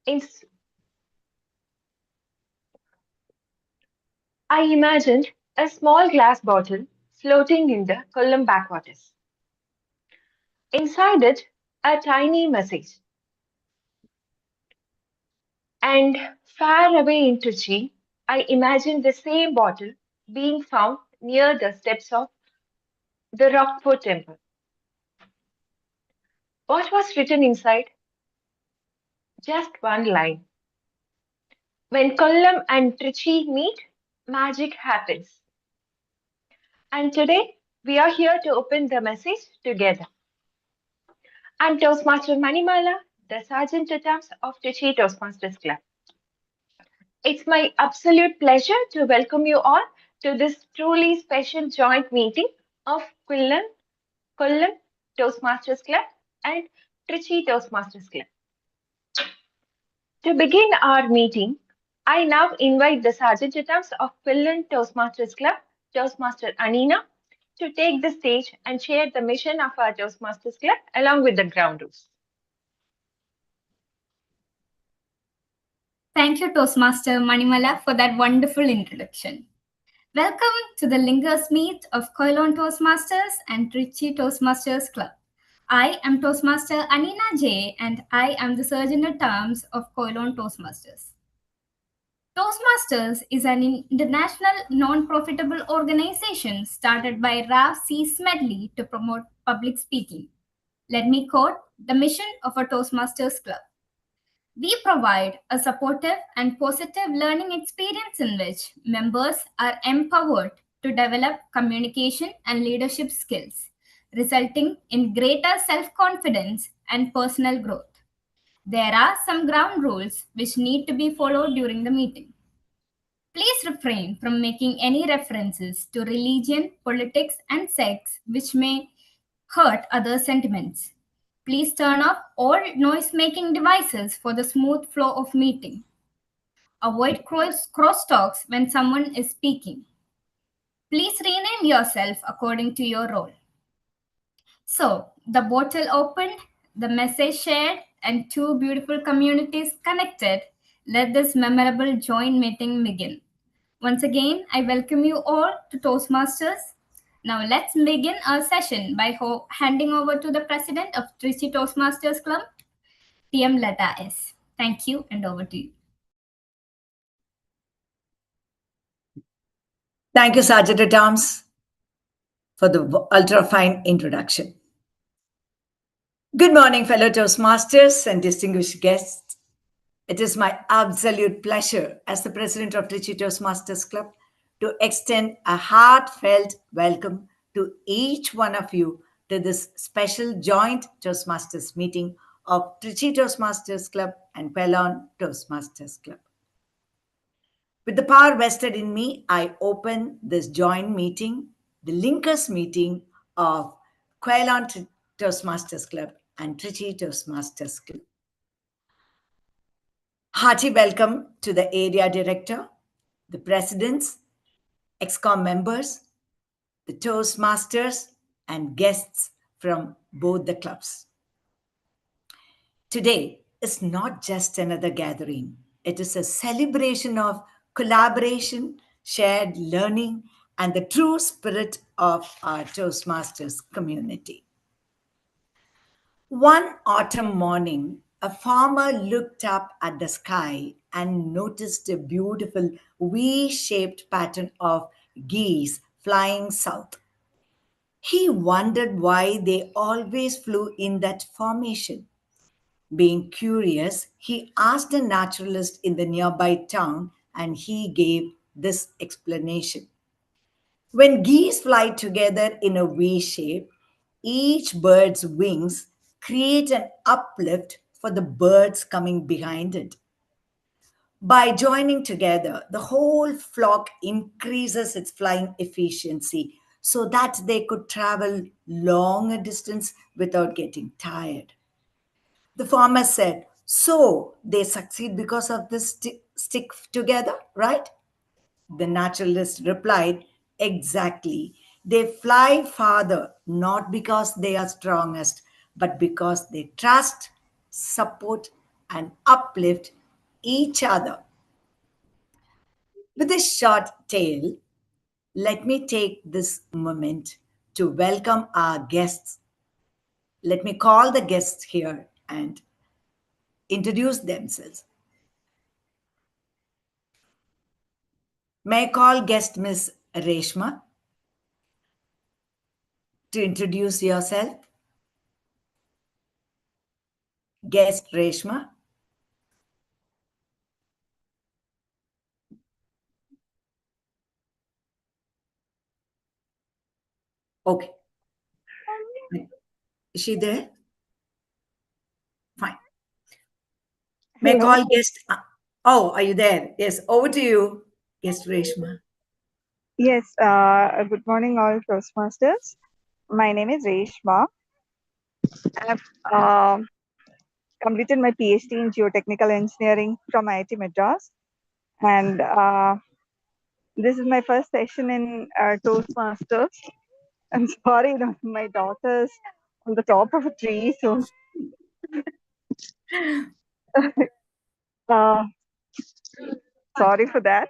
Ins- I imagined a small glass bottle floating in the Kollam backwaters. Inside it, a tiny message. And far away in Trichy, I imagined the same bottle being found near the steps of the Rockford Temple. What was written inside? Just one line. When Kollam and Trichy meet, magic happens. And today, we are here to open the message together. I'm Toastmaster Manimala, the Sergeant at Arms of Trichy Toastmasters Club. It's my absolute pleasure to welcome you all to this truly special joint meeting of Kollam Toastmasters Club and Trichy Toastmasters Club. To begin our meeting, I now invite the Sergeant at Arms of Kollam Toastmasters Club, Toastmaster Anina, to take the stage and share the mission of our Toastmasters Club along with the ground rules. Thank you, Toastmaster Manimala, for that wonderful introduction. Welcome to the Lingers Meet of Koilon Toastmasters and Trichy Toastmasters Club. I am Toastmaster Anina J, and I am the Surgeon at Arms of Koilon Toastmasters. Toastmasters is an international non-profitable organization started by Ralph C. Smedley to promote public speaking. Let me quote the mission of a Toastmasters Club. We provide a supportive and positive learning experience in which members are empowered to develop communication and leadership skills, resulting in greater self confidence and personal growth. There are some ground rules which need to be followed during the meeting. Please refrain from making any references to religion, politics, and sex which may hurt other sentiments. Please turn off all noise-making devices for the smooth flow of meeting. Avoid crosstalks when someone is speaking. Please rename yourself according to your role. So, the bottle opened, the message shared, and two beautiful communities connected. Let this memorable joint meeting begin. Once again, I welcome you all to Toastmasters. Now let's begin our session by handing over to the President of Trichy Toastmasters Club, TM Lata S. Thank you, and over to you. Thank you, Sergeant at Arms, for the ultra-fine introduction. Good morning, fellow Toastmasters and distinguished guests. It is my absolute pleasure as the President of Trichy Toastmasters Club to extend a heartfelt welcome to each one of you to this special joint Toastmasters meeting of Trichy Toastmasters Club and Koilon Toastmasters Club. With the power vested in me, I open this joint meeting, the Linkers meeting of Koilon Toastmasters Club and Trichy Toastmasters Club. Hearty welcome to the area director, the presidents, ExCom members, the Toastmasters, and guests from both the clubs. Today is not just another gathering. It is a celebration of collaboration, shared learning, and the true spirit of our Toastmasters community. One autumn morning, a farmer looked up at the sky and noticed a beautiful V-shaped pattern of geese flying south. He wondered why they always flew in that formation. Being curious, he asked a naturalist in the nearby town, and he gave this explanation. When geese fly together in a V shape, each bird's wings create an uplift for the birds coming behind it. By joining together, the whole flock increases its flying efficiency so that they could travel longer distance without getting tired. The farmer said, so they succeed because of this stick together, right? The naturalist replied, exactly. They fly farther not because they are strongest, but because they trust, support, and uplift each other. With this short tale, let me take this moment to welcome our guests. Let me call the guests here and introduce themselves. May I call guest Miss Reshma to introduce yourself? Guest Reshma. Okay. Is she there? Fine. May I call guest? Oh, are you there? Yes, over to you, guest Reshma. Yes, good morning, all Toastmasters. My name is Reshma. I've completed my PhD in geotechnical engineering from IIT Madras, and this is my first session in Toastmasters. I'm sorry, my daughter's on the top of a tree, so sorry for that.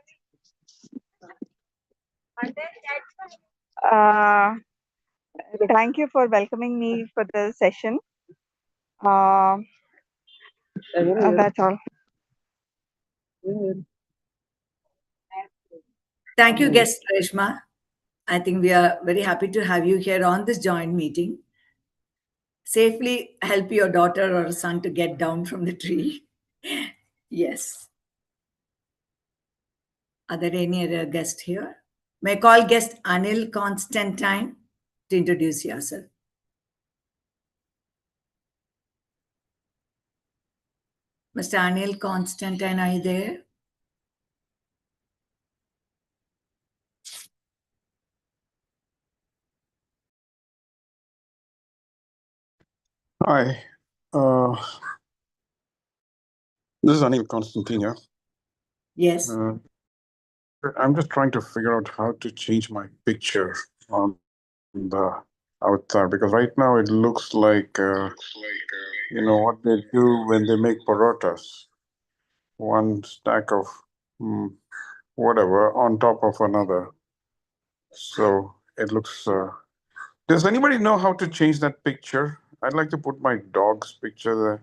Thank you for welcoming me for the session. That's all. Thank you, guest Reshma. I think we are very happy to have you here on this joint meeting. Safely help your daughter or son to get down from the tree. Yes. Are there any other guests here? May I call guest Anil Constantine to introduce yourself? Mr. Anil Constantine, are you there? Hi, this is Anil Constantine here. Yes. I'm just trying to figure out how to change my picture on the avatar because right now it looks like, you know, what they do when they make parotas. One stack of whatever on top of another. So it looks. Does anybody know how to change that picture? I'd like to put my dog's picture there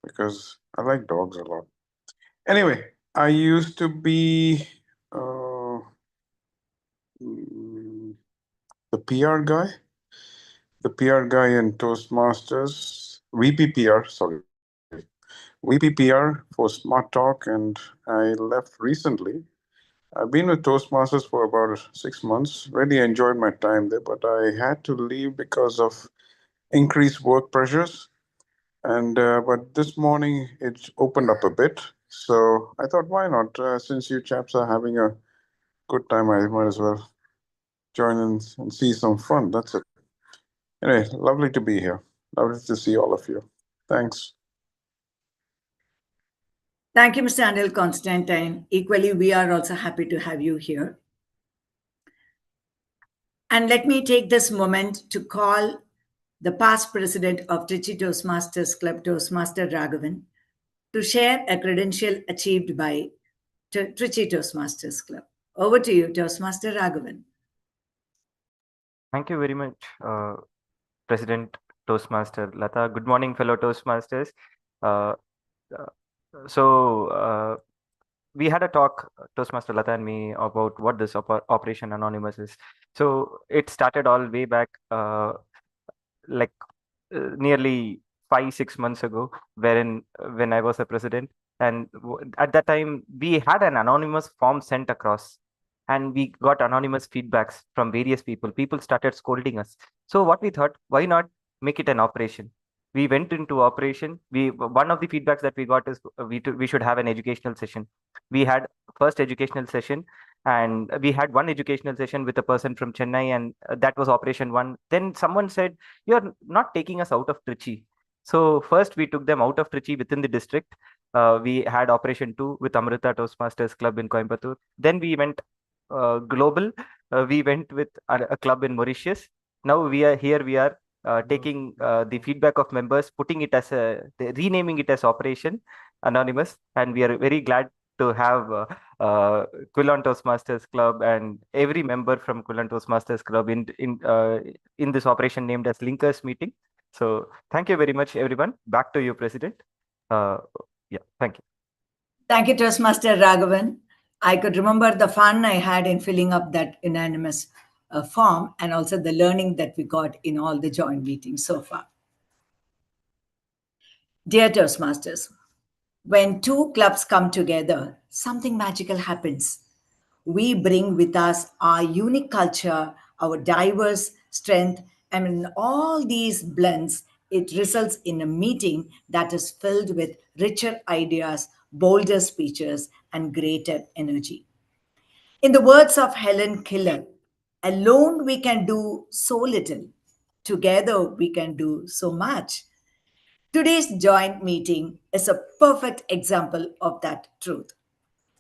because I like dogs a lot. Anyway, I used to be the PR guy in Toastmasters, VPPR, sorry, VPPR for Smart Talk, and I left recently. I've been with Toastmasters for about 6 months. Really enjoyed my time there, but I had to leave because of increased work pressures. And but this morning it opened up a bit, so I thought, why not? Since you chaps are having a good time, I might as well join in and see some fun. That's it. Anyway, lovely to be here. Lovely to see all of you. Thanks. Thank you, Mr. Anil Constantine. Equally, we are also happy to have you here. And let me take this moment to call the past president of Trichy Toastmasters Club, Toastmaster Raghavan, to share a credential achieved by Trichy Toastmasters Club. Over to you, Toastmaster Raghavan. Thank you very much, President Toastmaster Lata. Good morning, fellow Toastmasters. We had a talk, Toastmaster Lata and me, about what this Operation Anonymous is. So it started all way back, nearly 5-6 months ago, when I was a president. And at that time, we had an anonymous form sent across, and we got anonymous feedbacks from various people. People started scolding us. So what we thought, why not make it an operation? We went into operation. One of the feedbacks that we got is we should have an educational session. We had first educational session, and we had one educational session with a person from Chennai, and that was Operation 1. Then someone said, "You're not taking us out of Trichy." So first we took them out of Trichy within the district. We had Operation 2 with Amrita Toastmasters Club in Coimbatore. Then we went global. We went with a club in Mauritius. Now we are here. We are taking the feedback of members, putting it as renaming it as Operation Anonymous, and we are very glad to have Quilon Toastmasters Club and every member from Quilon Toastmasters Club in this operation named as Linkers meeting. So thank you very much, everyone. Back to you, President. Yeah, thank you. Thank you, Toastmaster Raghavan. I could remember the fun I had in filling up that unanimous form, and also the learning that we got in all the joint meetings so far. Dear Toastmasters, when two clubs come together, something magical happens. We bring with us our unique culture, our diverse strength, and in all these blends, it results in a meeting that is filled with richer ideas, bolder speeches, and greater energy. In the words of Helen Keller, alone we can do so little, together we can do so much. Today's joint meeting is a perfect example of that truth.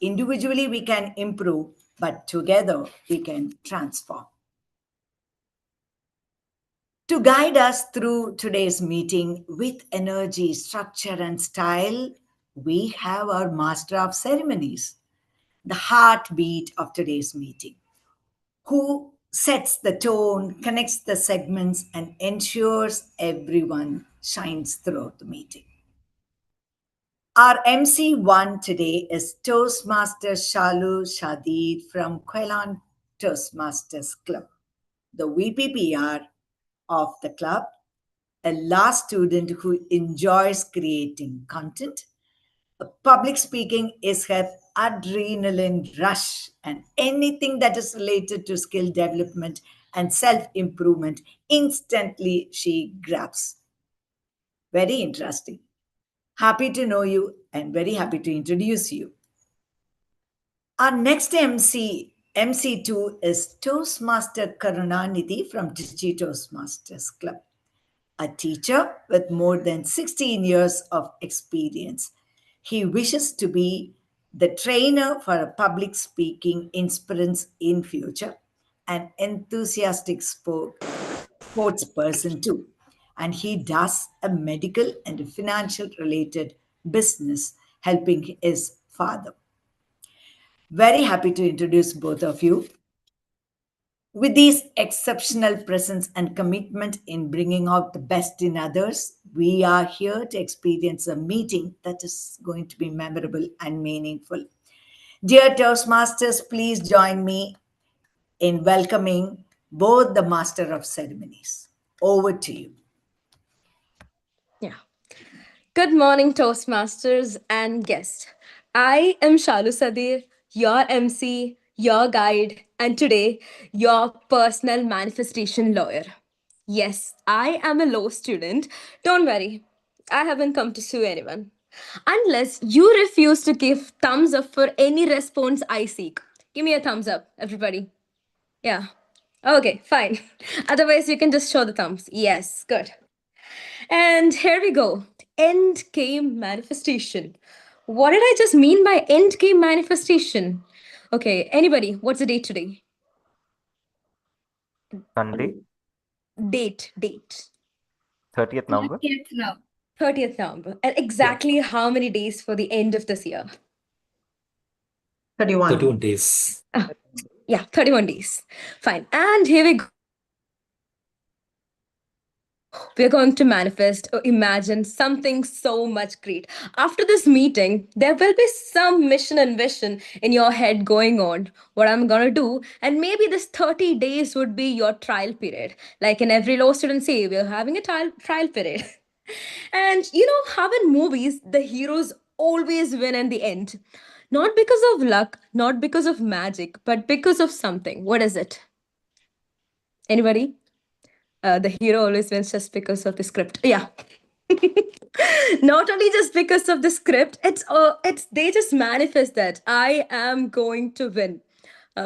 Individually, we can improve, but together, we can transform. To guide us through today's meeting with energy, structure, and style, we have our Master of Ceremonies, the heartbeat of today's meeting, who sets the tone, connects the segments, and ensures everyone shines throughout the meeting. Our MC1 today is Toastmaster Shalu Shadir from Quilon Toastmasters Club, the VPPR of the club, a law student who enjoys creating content. Public speaking is her adrenaline rush, and anything that is related to skill development and self-improvement, instantly she grabs. Very interesting. Happy to know you and very happy to introduce you. Our next MC2 is Toastmaster Karunanidhi from Trichy Toastmasters Club, a teacher with more than 16 years of experience. He wishes to be the trainer for a public speaking inspirants in future, an enthusiastic sports person too. And he does a medical and financial related business helping his father. Very happy to introduce both of you. With these exceptional presence and commitment in bringing out the best in others, we are here to experience a meeting that is going to be memorable and meaningful. Dear Toastmasters, please join me in welcoming both the Master of Ceremonies. Over to you. Yeah. Good morning, Toastmasters and guests. I am Shalu Sadir, your MC, your guide, and today, your personal manifestation lawyer. Yes, I am a law student. Don't worry, I haven't come to sue anyone. Unless you refuse to give thumbs up for any response I seek. Give me a thumbs up, everybody. Yeah. Okay, fine. Otherwise, you can just show the thumbs. Yes, good. And here we go. End game manifestation. What did I just mean by end game manifestation? Okay, anybody, what's the date today? Sunday, Date. 30th November. 30th November. And exactly how many days for the end of this year? 31 days. Yeah, 31 days. Fine. And here we go. We're going to manifest or imagine something so much great. After this meeting, there will be some mission and vision in your head going on, what I'm going to do. And maybe this 30 days would be your trial period. Like in every law student say, we're having a trial period. And you know how in movies, the heroes always win in the end. Not because of luck, not because of magic, but because of something. What is it? Anybody? The hero always wins just because of the script. Yeah. Not only just because of the script, it's they just manifest that I am going to win.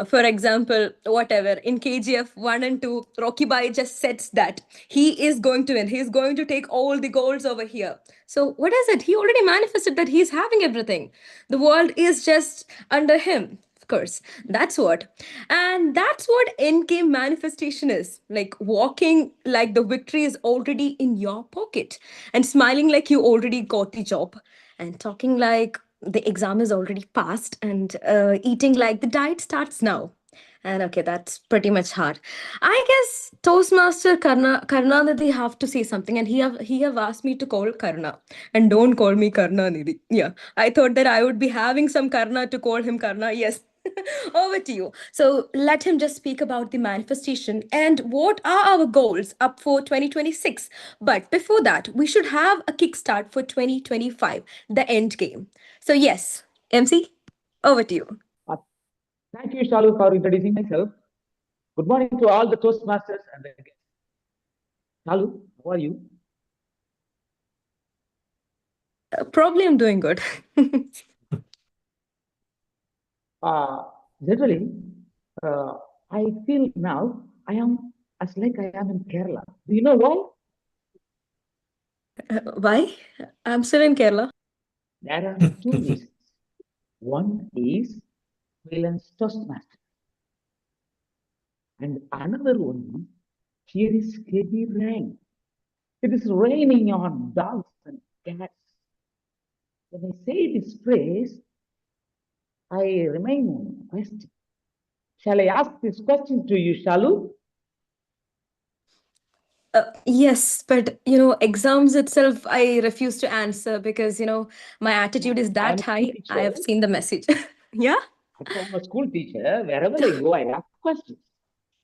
For example, whatever in KGF 1 and 2, Rocky Bai just sets that he is going to win. He's going to take all the goals over here. So what is it? He already manifested that he's having everything. The world is just under him. course. That's what. And that's what end game manifestation is, like walking like the victory is already in your pocket, and smiling like you already got the job, and talking like the exam is already passed, and eating like the diet starts now. And okay, that's pretty much hard. I guess Toastmaster Karnanidhi have to say something, and he have asked me to call Karna, and don't call me Karnanidhi. Yeah, I thought that I would be having some Karna to call him Karna. Yes, over to you. So let him just speak about the manifestation and what are our goals up for 2026. But before that, we should have a kickstart for 2025, the end game. So yes, MC, over to you. Thank you, Shalu, for introducing myself. Good morning to all the Toastmasters and the guests. Shalu, how are you? Probably I'm doing good. Generally, I feel now I am as like I am in Kerala. Do you know why? Why? I'm still in Kerala. There are two reasons. One is Freelance Toastmaster, and another one is here is heavy rain. It is raining on dogs and cats. When I say this phrase, I remain question. Shall I ask this question to you, Shalu? Yes, but exams itself, I refuse to answer because my attitude is I am that a school high. I have teacher. seen the message. Yeah. I'm a school teacher. Wherever I go, I ask questions.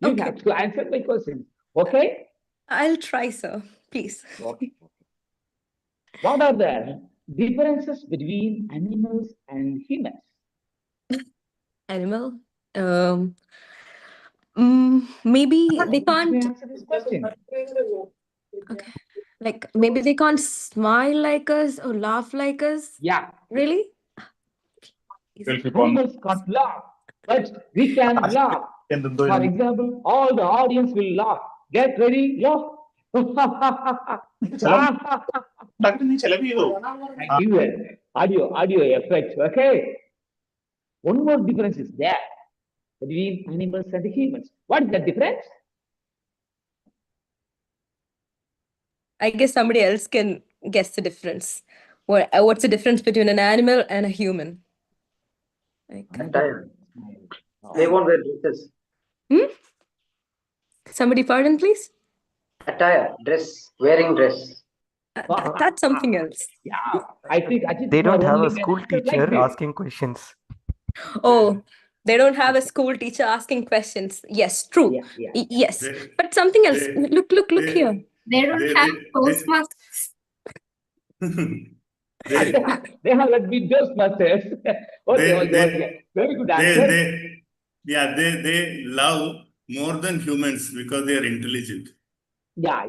You Okay. have to answer my questions. Okay? I'll try, sir. Please. Okay. What are the differences between animals and humans? Animal. Maybe they How should I can't. answer this question? Okay. Like maybe they can't smile like us or laugh like us. Yeah. Really? Animals can't laugh, but we can laugh. For example, all the audience will laugh. Get ready, laugh. I give an audio effect. Okay. One more difference is there between animals and humans. What is the difference? I guess somebody else can guess the difference. What's the difference between an animal and a human? Like, Attire. They won't wear dresses. somebody pardon, please? Attire, dress, wearing dress. That's something else. Yeah, I think Ajit They don't Kumar have a only can school answer like teacher this. asking questions. Oh, they don't have a school teacher asking questions. Yes, true. Yeah, yeah. Yes, but something else. Look here. They don't have Toastmasters. They have let me Toastmasters. Okay. Very good answer. They love more than humans because they are intelligent. Yeah.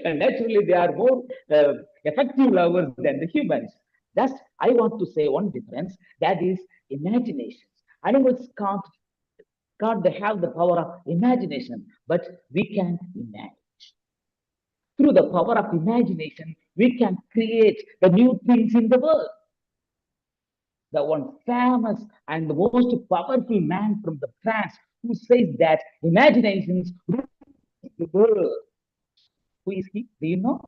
And naturally, they are more effective lovers than the humans. Thus, I want to say one difference, that is imagination. Animals can't have the power of imagination, but we can imagine. Through the power of imagination, we can create the new things in the world. The one famous and the most powerful man from the France who says that imaginations rule the world. Who is he? Do you know?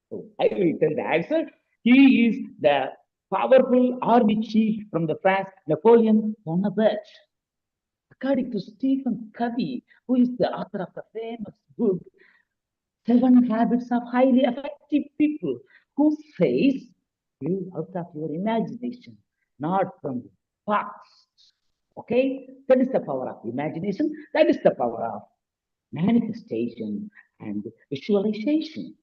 So I will tell the answer. He is the powerful army chief from the France, Napoleon Bonaparte. According to Stephen Covey, who is the author of the famous book 7 Habits of Highly Effective People, who says, live out of your imagination, not from the past. Okay? That is the power of imagination. That is the power of manifestation and visualization.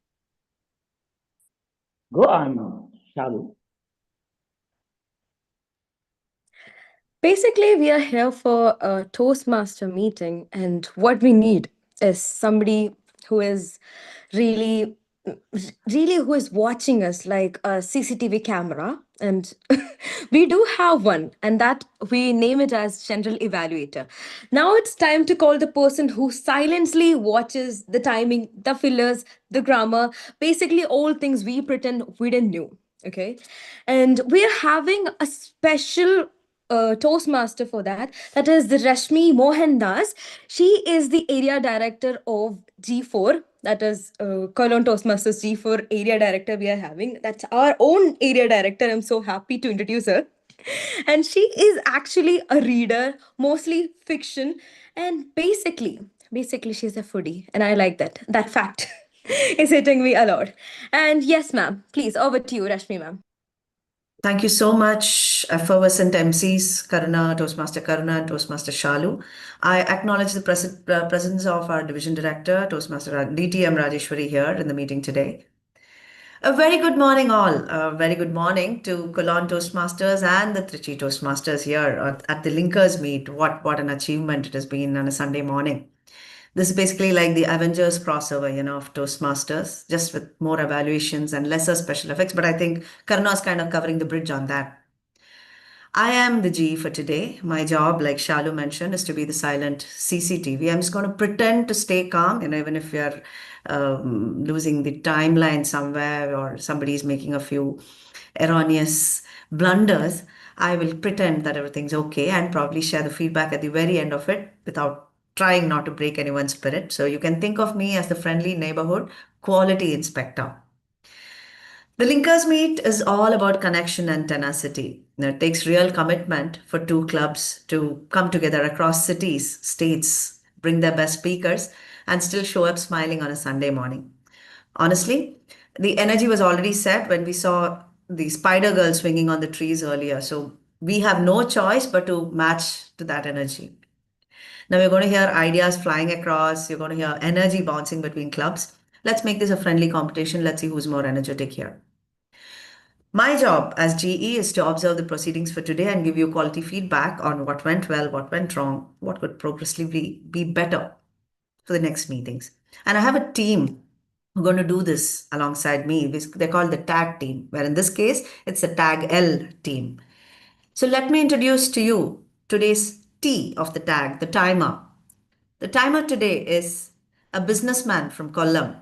Go on, Shalu. Basically, we are here for a Toastmaster meeting, and what we need is somebody who is really who is watching us like a CCTV camera, and we do have one, and that we name it as general evaluator. Now it's time to call the person who silently watches the timing, the fillers, the grammar, basically all things we pretend we didn't know. Okay. And we are having a special Toastmaster for that. That is the Rashmi Mohandas. She is the area director of G4. That is Cologne Toastmasters G4 area director we are having. That's our own area director. I'm so happy to introduce her. And she is actually a reader, mostly fiction, and basically she's a foodie, and I like that fact is hitting me a lot. And yes, ma'am, please, over to you, Rashmi ma'am. Thank you so much, effervescent MCs, Karuna, Toastmaster Karuna, and Toastmaster Shalu. I acknowledge the presence of our Division Director, Toastmaster DTM Rajeshwari, here in the meeting today. A very good morning, all. A very good morning to Cologne Toastmasters and the Trichy Toastmasters here at the Linkers Meet. What an achievement it has been on a Sunday morning. This is basically like the Avengers crossover, of Toastmasters, just with more evaluations and lesser special effects. But I think Karuna's kind of covering the bridge on that. I am the G for today. My job, like Shalu mentioned, is to be the silent CCTV. I'm just going to pretend to stay calm, even if we are losing the timeline somewhere or somebody's making a few erroneous blunders. I will pretend that everything's okay and probably share the feedback at the very end of it without trying not to break anyone's spirit. So you can think of me as the friendly neighborhood quality inspector. The Linkers Meet is all about connection and tenacity. It takes real commitment for two clubs to come together across cities, states, bring their best speakers, and still show up smiling on a Sunday morning. Honestly, the energy was already set when we saw the Spider Girl swinging on the trees earlier. So we have no choice but to match to that energy. Now we're going to hear ideas flying across. You're going to hear energy bouncing between clubs. Let's make this a friendly competition. Let's see who's more energetic here. My job as GE is to observe the proceedings for today and give you quality feedback on what went well, what went wrong, what could progressively be better for the next meetings. And I have a team who are going to do this alongside me. They're called the TAG team, where in this case, it's the TAG L team. So let me introduce to you today's T of the tag, the timer. The timer today is a businessman from Kollam,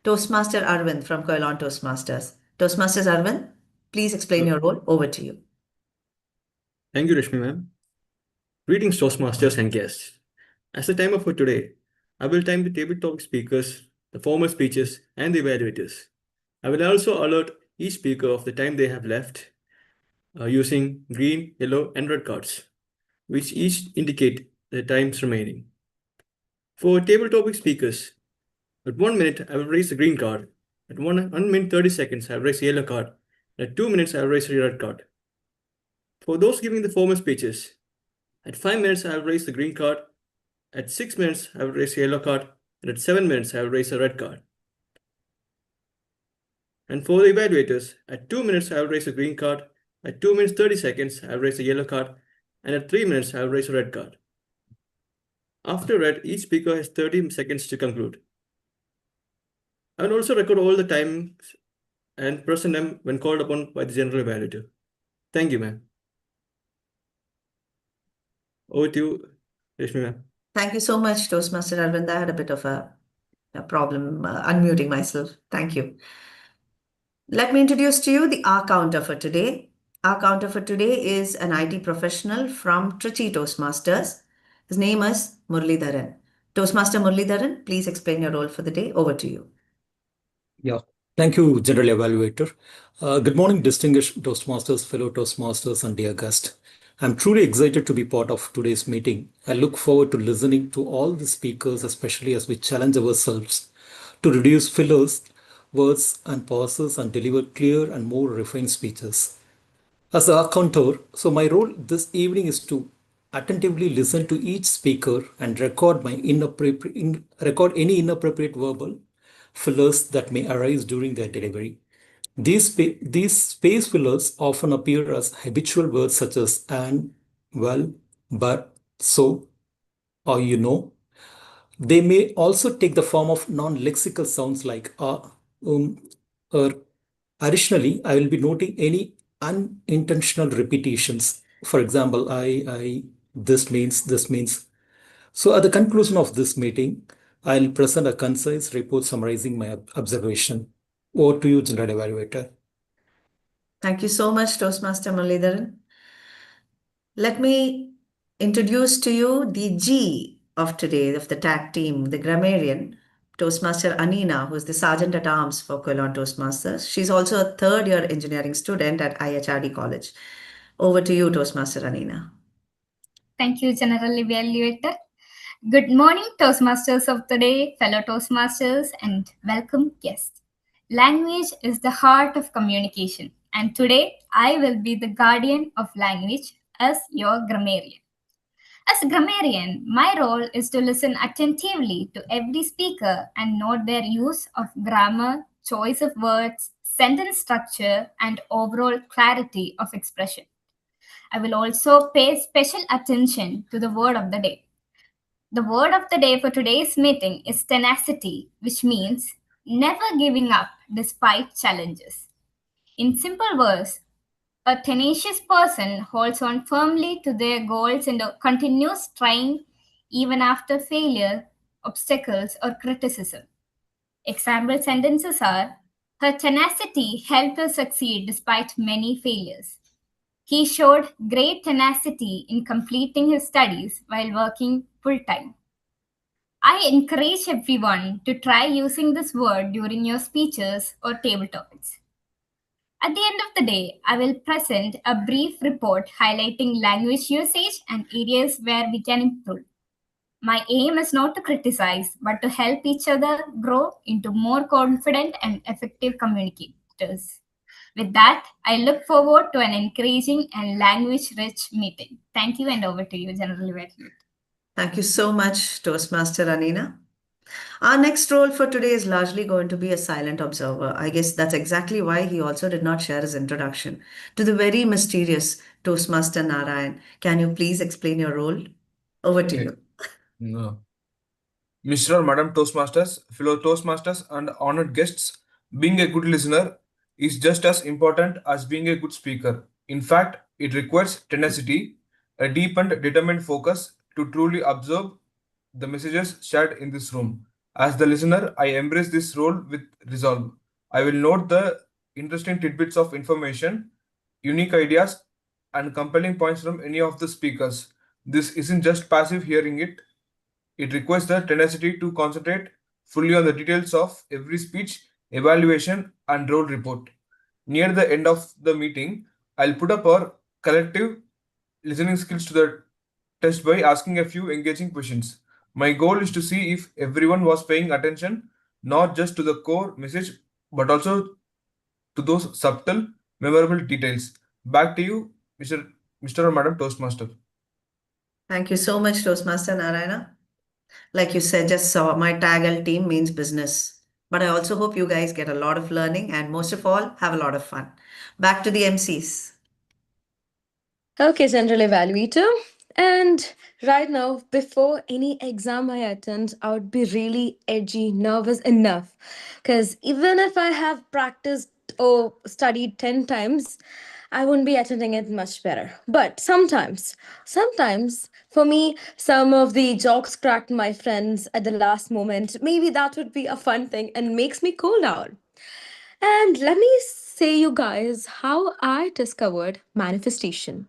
Toastmaster Arvind from Cologne Toastmasters. Toastmasters Arvind, please explain your role. Over to you. Thank you, Rashmi ma'am. Greetings, Toastmasters and guests. As the timer for today, I will time the table talk speakers, the formal speeches, and the evaluators. I will also alert each speaker of the time they have left using green, yellow, and red cards, which each indicate the times remaining. For table topic speakers, at 1 minute, I will raise the green card. At 1 minute 30 seconds, I will raise the yellow card. At 2 minutes, I will raise the red card. For those giving the formal speeches, at 5 minutes, I will raise the green card. At 6 minutes, I will raise the yellow card. And at 7 minutes, I will raise the red card. And for the evaluators, at 2 minutes, I will raise the green card. At 2 minutes 30 seconds, I will raise the yellow card. And at 3 minutes, I will raise the red card. After red, each speaker has 30 seconds to conclude. I will also record all the times and present them when called upon by the general evaluator. Thank you, ma'am. Over to you, Rashmi ma'am. Thank you so much, Toastmaster Arvind. I had a bit of a problem unmuting myself. Thank you. Let me introduce to you the R counter for today. Our counter for today is an IT professional from Trichy Toastmasters. His name is Muralidharan. Toastmaster Muralidharan, please explain your role for the day. Over to you. Yeah, thank you, General Evaluator. Good morning, distinguished Toastmasters, fellow Toastmasters, and dear guest. I'm truly excited to be part of today's meeting. I look forward to listening to all the speakers, especially as we challenge ourselves to reduce fillers, words, and pauses and deliver clear and more refined speeches. As the accountor, so my role this evening is to attentively listen to each speaker and record any inappropriate verbal fillers that may arise during their delivery. These space fillers often appear as habitual words such as and, well, but, so, or you know. They may also take the form of non-lexical sounds like or. Additionally, I will be noting any unintentional repetitions. For example, I, this means. So at the conclusion of this meeting, I'll present a concise report summarizing my observation. Over to you, General Evaluator. Thank you so much, Toastmaster Muralidharan. Let me introduce to you the G of today, of the tag team, the grammarian, Toastmaster Anina, who is the Sergeant at Arms for Quilon Toastmasters. She's also a third-year engineering student at IHRD College. Over to you, Toastmaster Anina. Thank you, General Evaluator. Good morning, Toastmasters of the day, fellow Toastmasters, and welcome guests. Language is the heart of communication, and today I will be the guardian of language as your grammarian. As a grammarian, my role is to listen attentively to every speaker and note their use of grammar, choice of words, sentence structure, and overall clarity of expression. I will also pay special attention to the word of the day. The word of the day for today's meeting is tenacity, which means never giving up despite challenges. In simple words, a tenacious person holds on firmly to their goals and continues trying even after failure, obstacles, or criticism. Example sentences are: her tenacity helped her succeed despite many failures. He showed great tenacity in completing his studies while working full-time. I encourage everyone to try using this word during your speeches or table topics. At the end of the day, I will present a brief report highlighting language usage and areas where we can improve. My aim is not to criticize, but to help each other grow into more confident and effective communicators. With that, I look forward to an encouraging and language-rich meeting. Thank you, and over to you, General Evaluator. Thank you so much, Toastmaster Anina. Our next role for today is largely going to be a silent observer. I guess that's exactly why he also did not share his introduction to the very mysterious Toastmaster Narayan. Can you please explain your role? Over to you. No. Mr. or Madam Toastmasters, fellow Toastmasters, and honored guests, being a good listener is just as important as being a good speaker. In fact, it requires tenacity, a deep and determined focus to truly observe the messages shared in this room. As the listener, I embrace this role with resolve. I will note the interesting tidbits of information, unique ideas, and compelling points from any of the speakers. This isn't just passive hearing it. It requires the tenacity to concentrate fully on the details of every speech, evaluation, and role report. Near the end of the meeting, I'll put up our collective listening skills to the test by asking a few engaging questions. My goal is to see if everyone was paying attention, not just to the core message, but also to those subtle, memorable details. Back to you, Mr. or Madam Toastmaster. Thank you so much, Toastmaster Narayana. Like you said, just saw my TAGL team means business. But I also hope you guys get a lot of learning and most of all, have a lot of fun. Back to the MCs. Okay, General Evaluator. And right now, before any exam I attend, I would be really edgy, nervous enough. Because even if I have practiced or studied 10 times, I wouldn't be attending it much better. But sometimes for me, some of the jokes cracked my friends at the last moment. Maybe that would be a fun thing and makes me cool down. And let me say you guys how I discovered manifestation.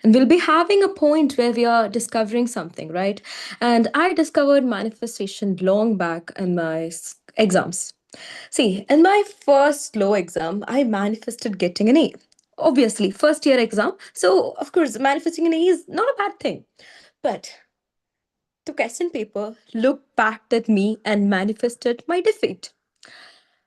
And we'll be having a point where we are discovering something, right? And I discovered manifestation long back in my exams. See, in my first law exam, I manifested getting an A. Obviously, first year exam. So, of course, manifesting an A is not a bad thing. But the question paper looked back at me and manifested my defeat.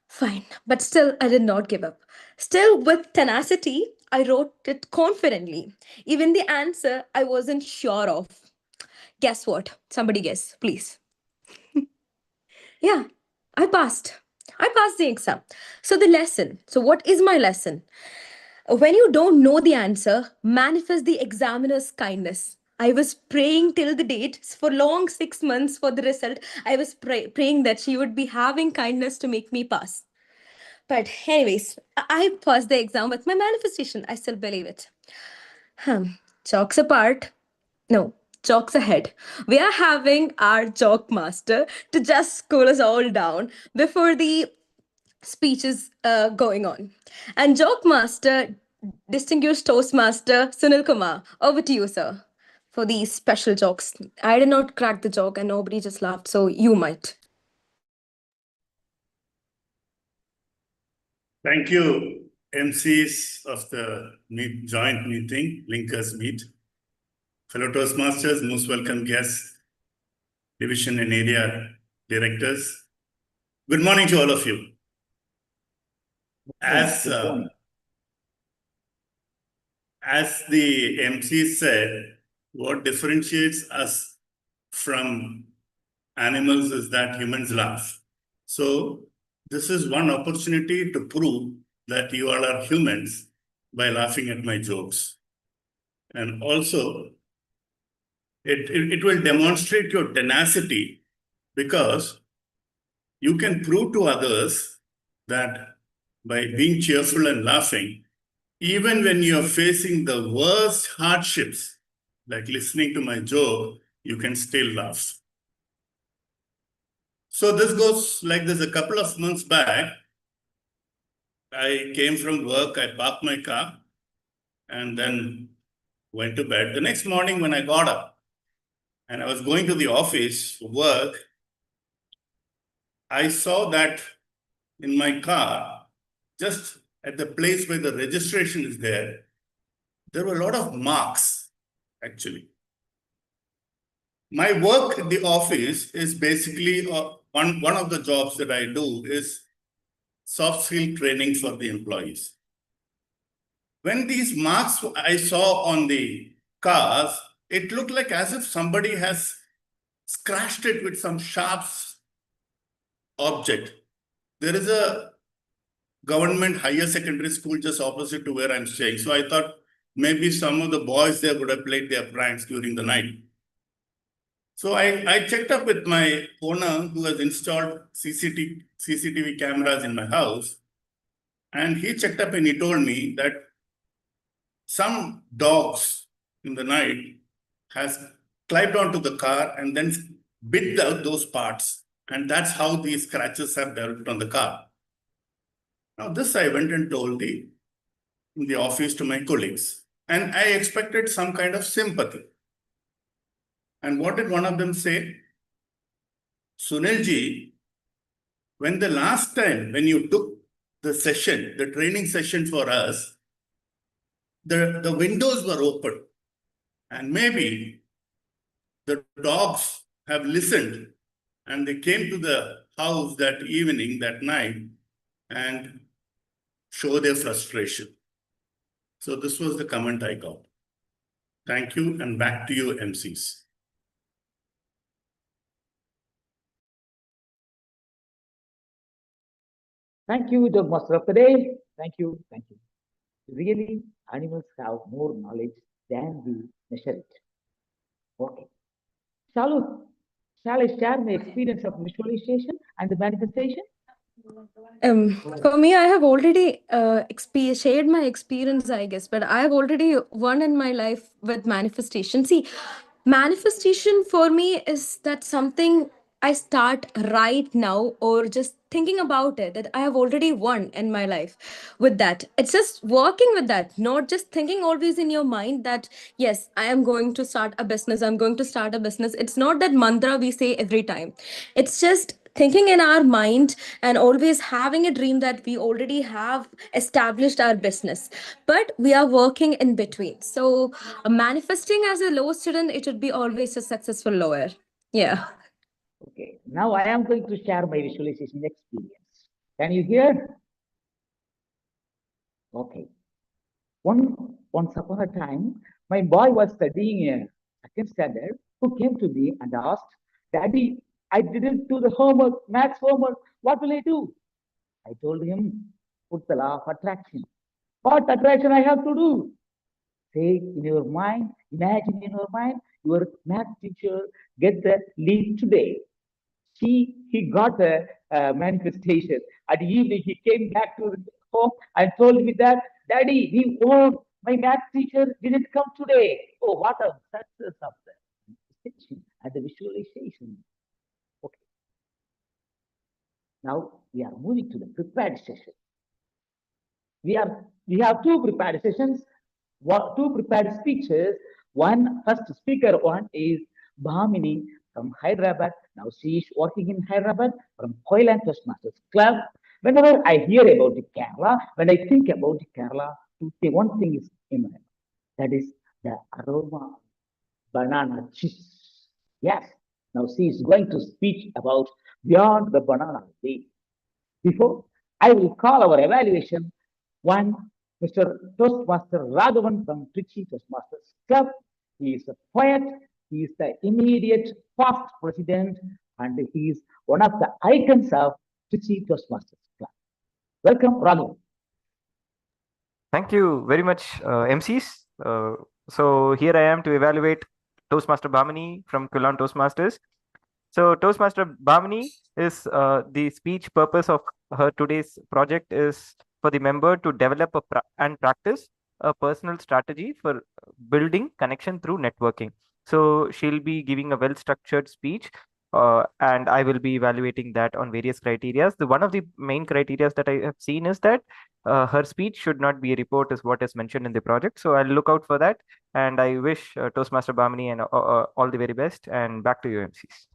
Fine, but still, I did not give up. Still, with tenacity, I wrote it confidently. Even the answer I wasn't sure of. Guess what? Somebody guess, please. Yeah, I passed. I passed the exam. So, the lesson. So, what is my lesson? When you don't know the answer, manifest the examiner's kindness. I was praying till the date for long 6 months for the result. I was praying that she would be having kindness to make me pass. But anyways, I passed the exam with my manifestation. I still believe it. Jokes apart. No, jokes ahead. We are having our joke master to just cool us all down before the speech is going on. And joke master distinguished Toastmaster Sunil Kumar. Over to you, sir, for these special jokes. I did not crack the joke and nobody just laughed, so you might. Thank you, MCs of the joint meeting, Linkers Meet. Fellow Toastmasters, most welcome guests, division and area directors. Good morning to all of you. As the MC said, what differentiates us from animals is that humans laugh. So this is one opportunity to prove that you all are humans by laughing at my jokes. And also, it will demonstrate your tenacity, because you can prove to others that by being cheerful and laughing, even when you're facing the worst hardships, like listening to my joke, you can still laugh. So this goes like this. A couple of months back, I came from work, I parked my car, and then went to bed. The next morning when I got up and I was going to the office for work, I saw that in my car, just at the place where the registration is there were a lot of marks, actually. My work at the office is basically one of the jobs that I do is soft skill training for the employees. When these marks I saw on the cars, it looked like as if somebody has scratched it with some sharp object. There is a government higher secondary school just opposite to where I'm staying. So I thought maybe some of the boys there would have played their pranks during the night. So I checked up with my owner who has installed CCTV cameras in my house. And he checked up and he told me that some dogs in the night has climbed onto the car and then bit out those parts. And that's how these scratches have developed on the car. Now this I went and told in the office to my colleagues. And I expected some kind of sympathy. And what did one of them say? Sunilji, when the last time when you took the session, the training session for us, the windows were open. And maybe the dogs have listened and they came to the house that evening, that night, and show their frustration. So this was the comment I got. Thank you, and back to you, MCs. Thank you, the master of the day. Thank you. Thank you. Really, animals have more knowledge than we measure it. Okay. Shall I share my experience of visualization and the manifestation? For me, I have already shared my experience, I guess, but I have already won in my life with manifestation. See, manifestation for me is that something I start right now or just thinking about it, that I have already won in my life with that. It's just working with that, not just thinking always in your mind that, yes, I am going to start a business, I'm going to start a business. It's not that mantra we say every time. It's just thinking in our mind and always having a dream that we already have established our business, but we are working in between. So manifesting as a low student, it would be always a successful lower. Yeah. Okay, now I am going to share my visualization experience. Can you hear? Okay. Once upon a time, my boy was studying in second standard, who came to me and asked, Daddy, I didn't do the homework, maths homework. What will I do? I told him, put the law of attraction. What attraction I have to do? Say in your mind, imagine in your mind, your math teacher get the leave today. He got a manifestation. At the evening, he came back to home and told me that, Daddy, we won. My math teacher didn't come today. Oh, what a success of the manifestation and the visualization. Okay. Now we are moving to the prepared session. We have two prepared sessions, two prepared speeches. First speaker one is Bhamini from Hyderabad. Now she is working in Hyderabad from Hoyland Toastmasters Club. Whenever I hear about the Kerala, when I think about the Kerala, one thing is in my mind. That is the aroma of banana cheese. Yes. Now she is going to speak about beyond the banana leaf. Before I will call our evaluation, one Mr. Toastmaster Raghavan from Trichy Toastmasters Club. He is a poet, he is the immediate past president, and he is one of the icons of Trichy Toastmasters Club. Welcome, Raghavan. Thank you very much, MCs. So here I am to evaluate Toastmaster Bhamini from Quilon Toastmasters. So Toastmaster Bhamini is the speech purpose of her today's project is for the member to develop and practice a personal strategy for building connection through networking. So she'll be giving a well-structured speech, and I will be evaluating that on various criteria. One of the main criteria that I have seen is that her speech should not be a report, is what is mentioned in the project. So I'll look out for that, and I wish Toastmaster Bhamini and all the very best. And back to you, MCs.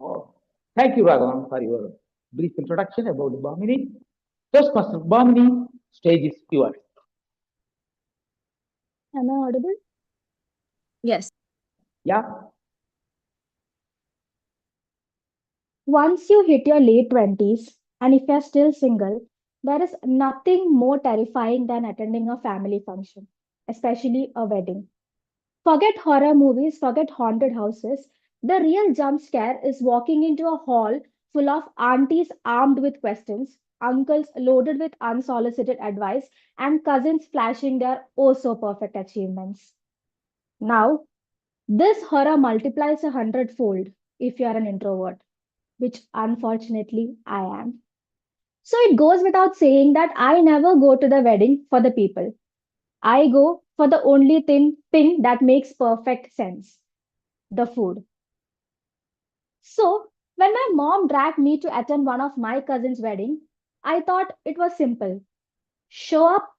Oh, thank you, Raghavan, for your brief introduction about Bhamini. Toastmaster Bhamini, stage is yours. Am I audible? Yes. Yeah. Once you hit your late 20s, and if you're still single, there is nothing more terrifying than attending a family function, especially a wedding. Forget horror movies, forget haunted houses. The real jump scare is walking into a hall full of aunties armed with questions, uncles loaded with unsolicited advice, and cousins flashing their oh so perfect achievements. Now, this horror multiplies 100-fold if you are an introvert, which unfortunately I am. So it goes without saying that I never go to the wedding for the people. I go for the only thing that makes perfect sense, the food. So when my mom dragged me to attend one of my cousin's wedding, I thought it was simple. Show up,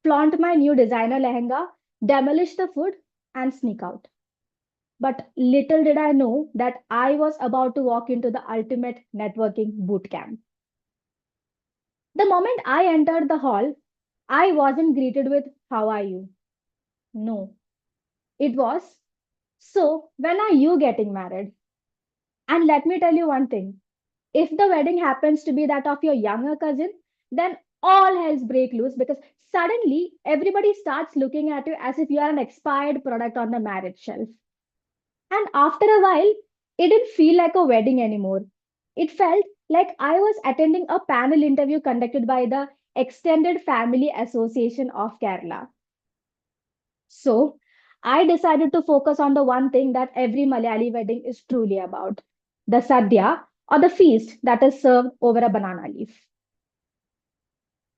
flaunt my new designer lehenga, demolish the food, and sneak out. But little did I know that I was about to walk into the ultimate networking boot camp. The moment I entered the hall, I wasn't greeted with, "How are you?" No. It was, "So, when are you getting married?" And let me tell you one thing. If the wedding happens to be that of your younger cousin, then all hells break loose because suddenly everybody starts looking at you as if you are an expired product on the marriage shelf. And after a while, it didn't feel like a wedding anymore. It felt like I was attending a panel interview conducted by the Extended Family Association of Kerala. So I decided to focus on the one thing that every Malayali wedding is truly about, the sadhya, or the feast that is served over a banana leaf.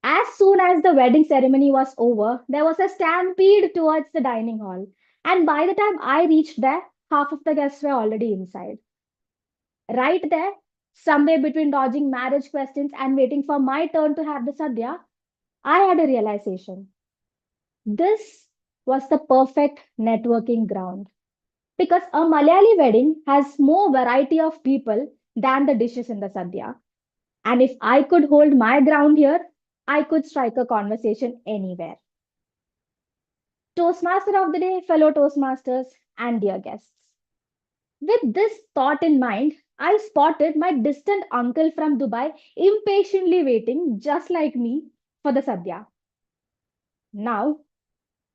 As soon as the wedding ceremony was over, there was a stampede towards the dining hall. And by the time I reached there, half of the guests were already inside. Right there, somewhere between dodging marriage questions and waiting for my turn to have the sadhya, I had a realization. This was the perfect networking ground. Because a Malayali wedding has more variety of people than the dishes in the sadhya. And if I could hold my ground here, I could strike a conversation anywhere. Toastmaster of the day, fellow Toastmasters, and dear guests. With this thought in mind, I spotted my distant uncle from Dubai impatiently waiting, just like me, for the sadhya. Now,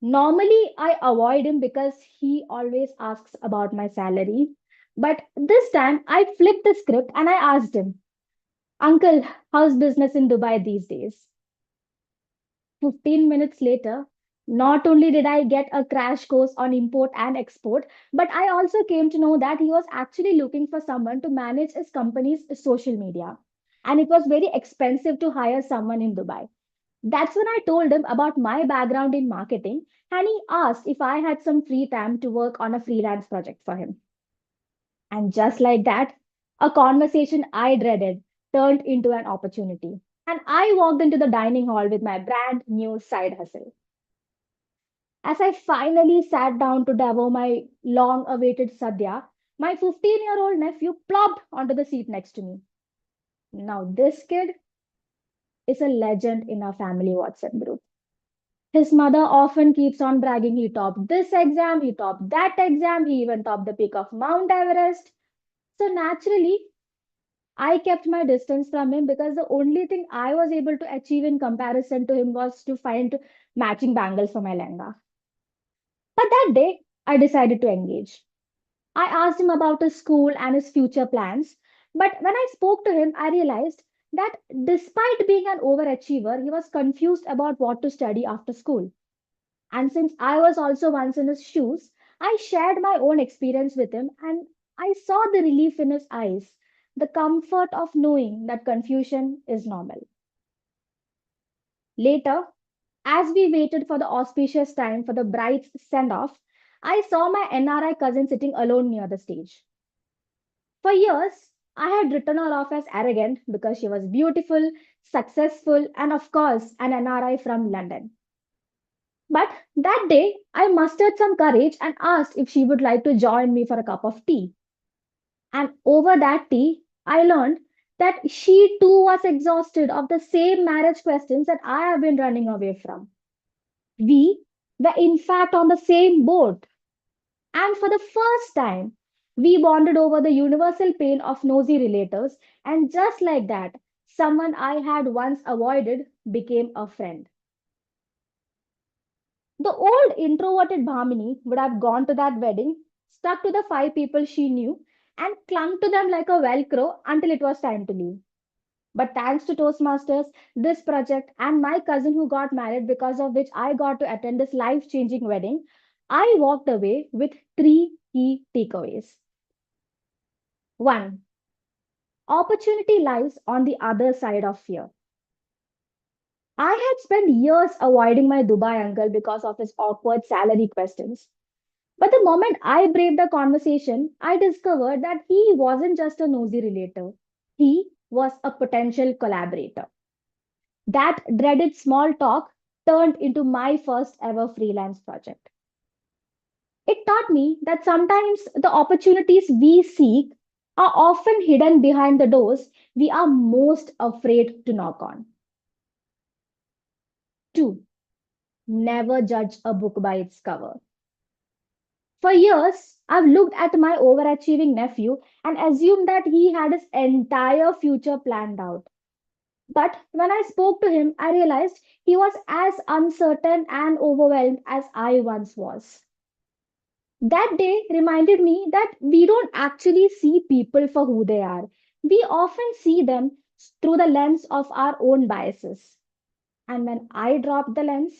normally I avoid him because he always asks about my salary. But this time I flipped the script and I asked him, "Uncle, how's business in Dubai these days?" 15 minutes later, not only did I get a crash course on import and export, but I also came to know that he was actually looking for someone to manage his company's social media. And it was very expensive to hire someone in Dubai. That's when I told him about my background in marketing, and he asked if I had some free time to work on a freelance project for him. And just like that, a conversation I dreaded turned into an opportunity. and I walked into the dining hall with my brand new side hustle. As I finally sat down to devour my long awaited sadhya, my 15-year-old nephew plopped onto the seat next to me. Now, this kid is a legend in our family WhatsApp group. His mother often keeps on bragging he topped this exam, he topped that exam, he even topped the peak of Mount Everest. So, naturally, I kept my distance from him because the only thing I was able to achieve in comparison to him was to find matching bangles for my lehenga. But that day, I decided to engage. I asked him about his school and his future plans. But when I spoke to him, I realized that despite being an overachiever, he was confused about what to study after school. And since I was also once in his shoes, I shared my own experience with him and I saw the relief in his eyes, the comfort of knowing that confusion is normal. Later, as we waited for the auspicious time for the bride's send off, I saw my NRI cousin sitting alone near the stage. For years, I had written her off as arrogant because she was beautiful, successful, and of course, an NRI from London. But that day, I mustered some courage and asked if she would like to join me for a cup of tea. And over that tea, I learned that she too was exhausted of the same marriage questions that I have been running away from. We were, in fact, on the same boat. And for the first time, we bonded over the universal pain of nosy relators. And just like that, someone I had once avoided became a friend. The old introverted Bhamini would have gone to that wedding, stuck to the 5 people she knew, and clung to them like a Velcro until it was time to leave. But thanks to Toastmasters, this project, and my cousin who got married, because of which I got to attend this life changing wedding, I walked away with 3 key takeaways. 1. Opportunity lies on the other side of fear. I had spent years avoiding my Dubai uncle because of his awkward salary questions. But the moment I braved the conversation, I discovered that he wasn't just a nosy relator. He was a potential collaborator. That dreaded small talk turned into my first ever freelance project. It taught me that sometimes the opportunities we seek are often hidden behind the doors we are most afraid to knock on. 2. Never judge a book by its cover. For years, I've looked at my overachieving nephew and assumed that he had his entire future planned out. But when I spoke to him, I realized he was as uncertain and overwhelmed as I once was. That day reminded me that we don't actually see people for who they are. We often see them through the lens of our own biases. And when I dropped the lens,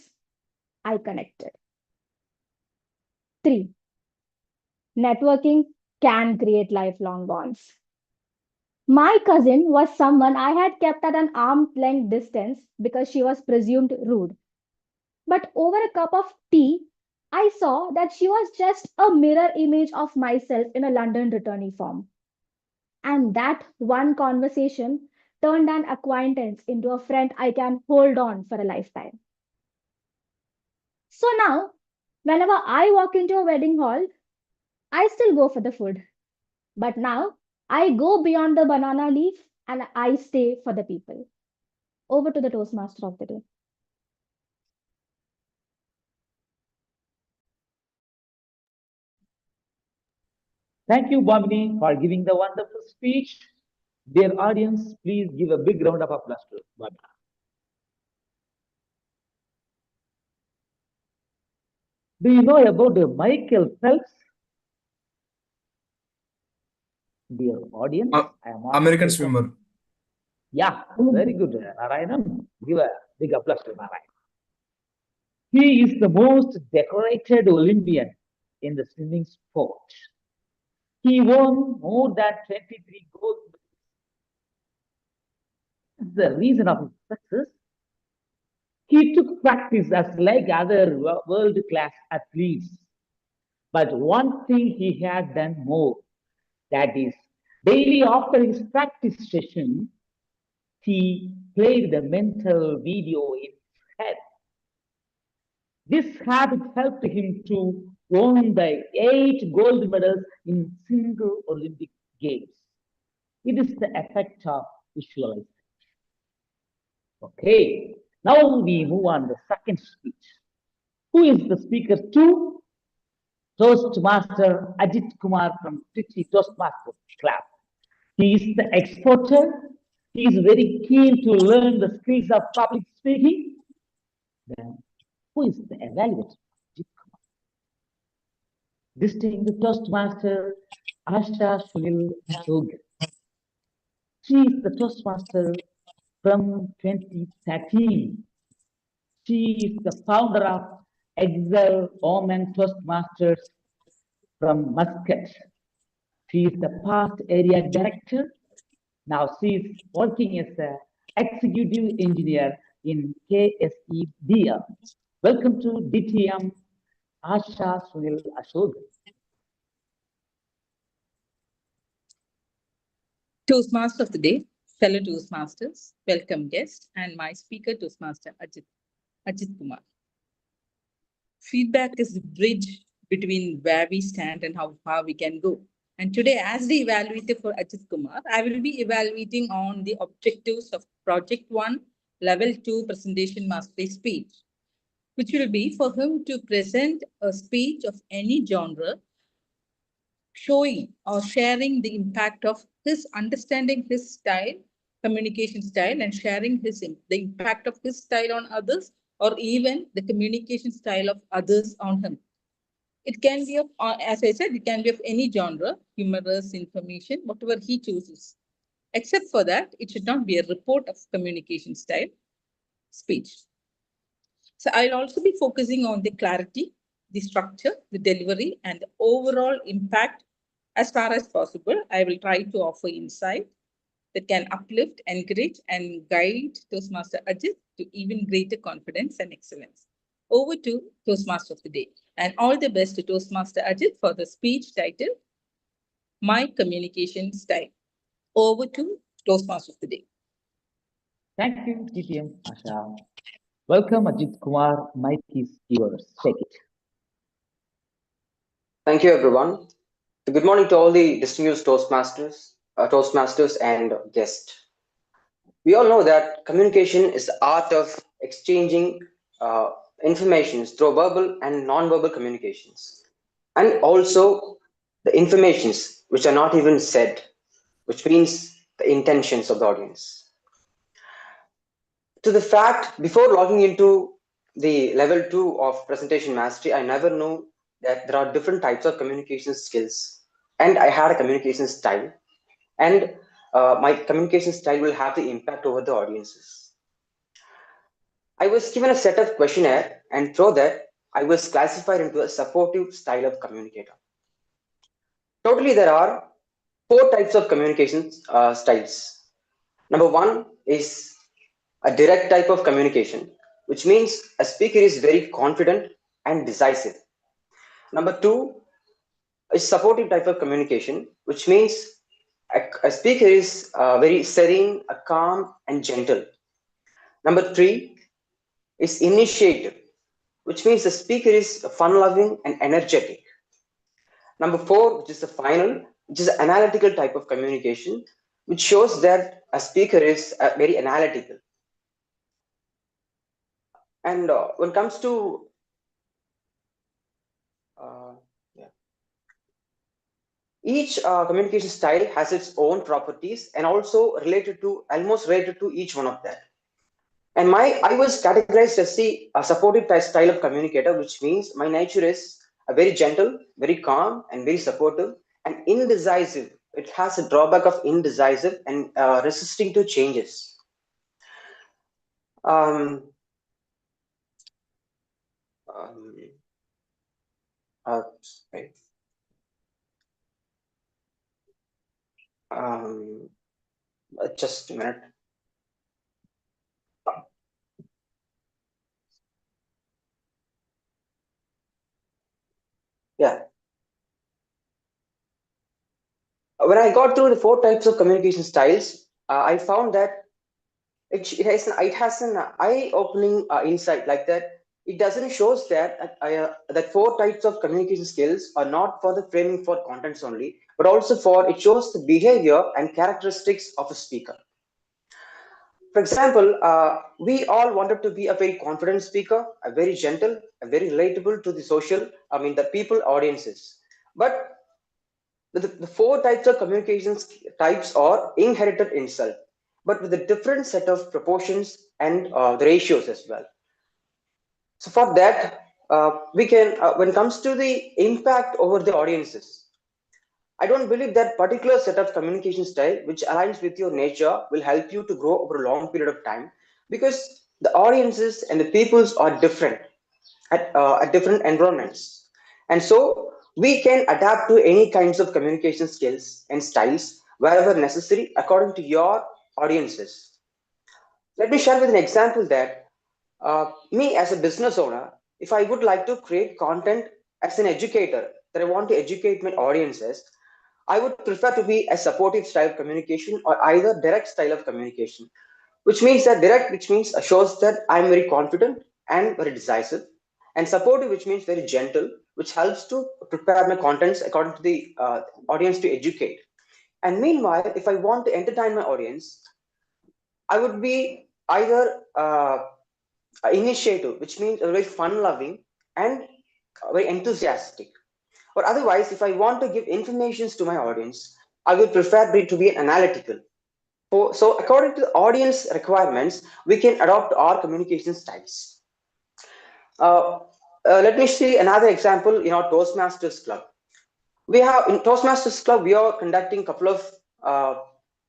I connected. 3. Networking can create lifelong bonds. My cousin was someone I had kept at an arm's length distance because she was presumed rude. But over a cup of tea, I saw that she was just a mirror image of myself in a London returnee form. And that one conversation turned an acquaintance into a friend I can hold on for a lifetime. So now, whenever I walk into a wedding hall, I still go for the food. But now, I go beyond the banana leaf and I stay for the people. Over to the Toastmaster of the day. Thank you, Bhamini, for giving the wonderful speech. Dear audience, please give a big round of applause to Bhamini. Do you know about Michael Phelps? Dear audience, I am American swimmer. Yeah, very good, Narayanan. Give a big applause to Narayan. He is the most decorated Olympian in the swimming sport. He won more than 23 gold medals. The reason of his success, he took practice as like other world-class athletes. But one thing he had done more, that is, daily after his practice session, he played the mental video in his head. This habit helped him to won the 8 gold medals in single Olympic Games. It is the effect of visualization. Okay, now we move on to the second speech. Who is the speaker to? Toastmaster Ajit Kumar from Trichy Toastmasters Club. He is the exporter. He is very keen to learn the skills of public speaking. Then, who is the evaluator? Ajit Kumar. Distinguished Toastmaster Asha Sunil Ashok. She is the Toastmaster from 2013. She is the founder of Excel Women Toastmasters from Muscat. She is the past area director. Now she is working as an executive engineer in KSEDL. Welcome to DTM, Asha Sunil Ashok. Toastmaster of the day, fellow Toastmasters, welcome guest, and my speaker, Toastmaster Ajit Kumar. Feedback is the bridge between where we stand and how far we can go. And today, as the evaluator for Ajit Kumar, I will be evaluating on the objectives of Project 1, Level 2 Presentation Mastery Speech, which will be for him to present a speech of any genre, showing or sharing the impact of his understanding his style, communication style, and sharing the impact of his style on others, or even the communication style of others on him. It can be of, as I said, it can be of any genre, humorous, information, whatever he chooses. Except for that, it should not be a report of communication style speech. So I'll also be focusing on the clarity, the structure, the delivery, and the overall impact. As far as possible, I will try to offer insight that can uplift, encourage, and guide Toastmaster Ajit to even greater confidence and excellence. Over to Toastmaster of the day. And all the best to Toastmaster Ajit for the speech titled My Communication Style. Over to Toastmaster of the day. Thank you, DTM Asha. Welcome, Ajit Kumar. Mic is yours. Take it. Thank you, everyone. Good morning to all the distinguished Toastmasters and guests. We all know that communication is the art of exchanging information through verbal and non-verbal communications, and also the informations which are not even said, which means the intentions of the audience. To the fact, before logging into the level 2 of presentation mastery, I never knew that there are different types of communication skills, and I had a communication style, and my communication style will have the impact over the audiences. I was given a set of questionnaire, and through that, I was classified into a supportive style of communicator. Totally, there are 4 types of communication styles. Number 1 is a direct type of communication, which means a speaker is very confident and decisive. Number 2 is supportive type of communication, which means a speaker is very serene, calm, and gentle. Number 3 is initiative, which means the speaker is fun-loving and energetic. Number 4, which is the final, which is an analytical type of communication, which shows that a speaker is very analytical. And when it comes to each communication style has its own properties and also almost related to each one of them. And I was categorized as a supportive style of communicator, which means my nature is a very gentle, very calm, and very supportive, and indecisive. It has a drawback of indecisive and resisting to changes. Sorry. Just a minute. Yeah. When I got through the 4 types of communication styles, I found that it has an eye-opening insight like that. It doesn't shows that that 4 types of communication skills are not for the framing for contents only, but also for it shows the behavior and characteristics of a speaker. For example, we all wanted to be a very confident speaker, a very gentle, a very relatable to the social, the people audiences. But the 4 types of communications types are inherited in self, but with a different set of proportions and the ratios as well. So for that, we can, when it comes to the impact over the audiences, I don't believe that particular set of communication style which aligns with your nature will help you to grow over a long period of time, because the audiences and the peoples are different at different environments. And so we can adapt to any kinds of communication skills and styles wherever necessary according to your audiences. Let me share with an example that me as a business owner, if I would like to create content as an educator, that I want to educate my audiences, I would prefer to be a supportive style of communication or either direct style of communication, which means that direct, which means shows that I'm very confident and very decisive, and supportive, which means very gentle, which helps to prepare my contents according to the audience to educate. And meanwhile, if I want to entertain my audience, I would be either initiative, which means very fun-loving and very enthusiastic. Or otherwise, if I want to give informations to my audience, I would prefer to be analytical. So according to the audience requirements, we can adopt our communication styles. Let me see another example in our Toastmasters Club. We have in Toastmasters Club, we are conducting a couple of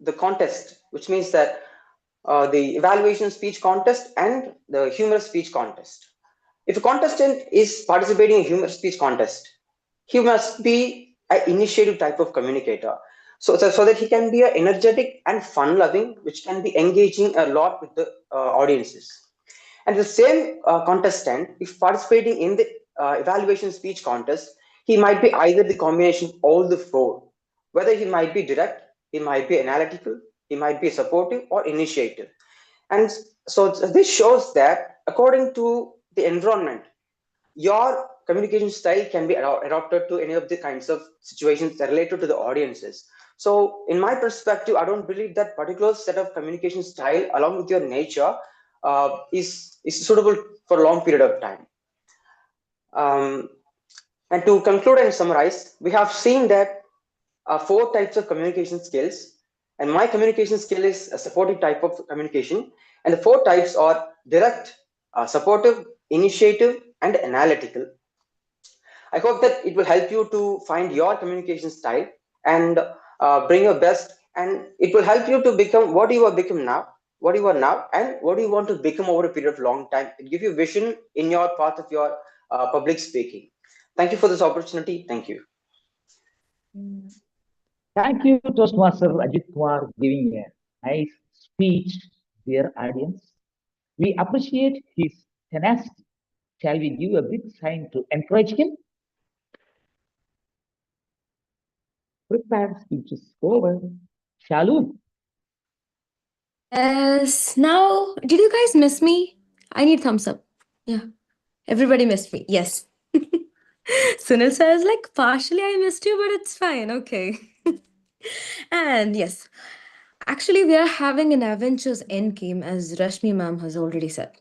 the contest, which means that the evaluation speech contest and the humorous speech contest. If a contestant is participating in humorous speech contest, he must be an initiative type of communicator. So that he can be energetic and fun-loving, which can be engaging a lot with the audiences. And the same contestant, if participating in the evaluation speech contest, he might be either the combination of all the 4. Whether he might be direct, he might be analytical, he might be supportive or initiative. And so this shows that according to the environment, your communication style can be adapted to any of the kinds of situations that related to the audiences. So in my perspective, I don't believe that particular set of communication style along with your nature is suitable for a long period of time. And to conclude and summarize, we have seen that 4 types of communication skills, and my communication skill is a supportive type of communication, and the 4 types are direct, supportive, initiative, and analytical. I hope that it will help you to find your communication style and bring your best, and it will help you to become what you are become now, what you are now, and what you want to become over a period of long time. It gives you vision in your path of your public speaking. Thank you for this opportunity. Thank you. Thank you, Toastmaster Ajit Kumar, giving a nice speech, dear audience. We appreciate his tenacity. Shall we give a big sign to encourage him? Prepare speeches over. Shalu. Yes. Now, did you guys miss me? I need thumbs up. Yeah. Everybody missed me. Yes. Sunil says, like, partially I missed you, but it's fine. Okay. And yes, actually, we are having an Avengers Endgame, as Rashmi ma'am has already said.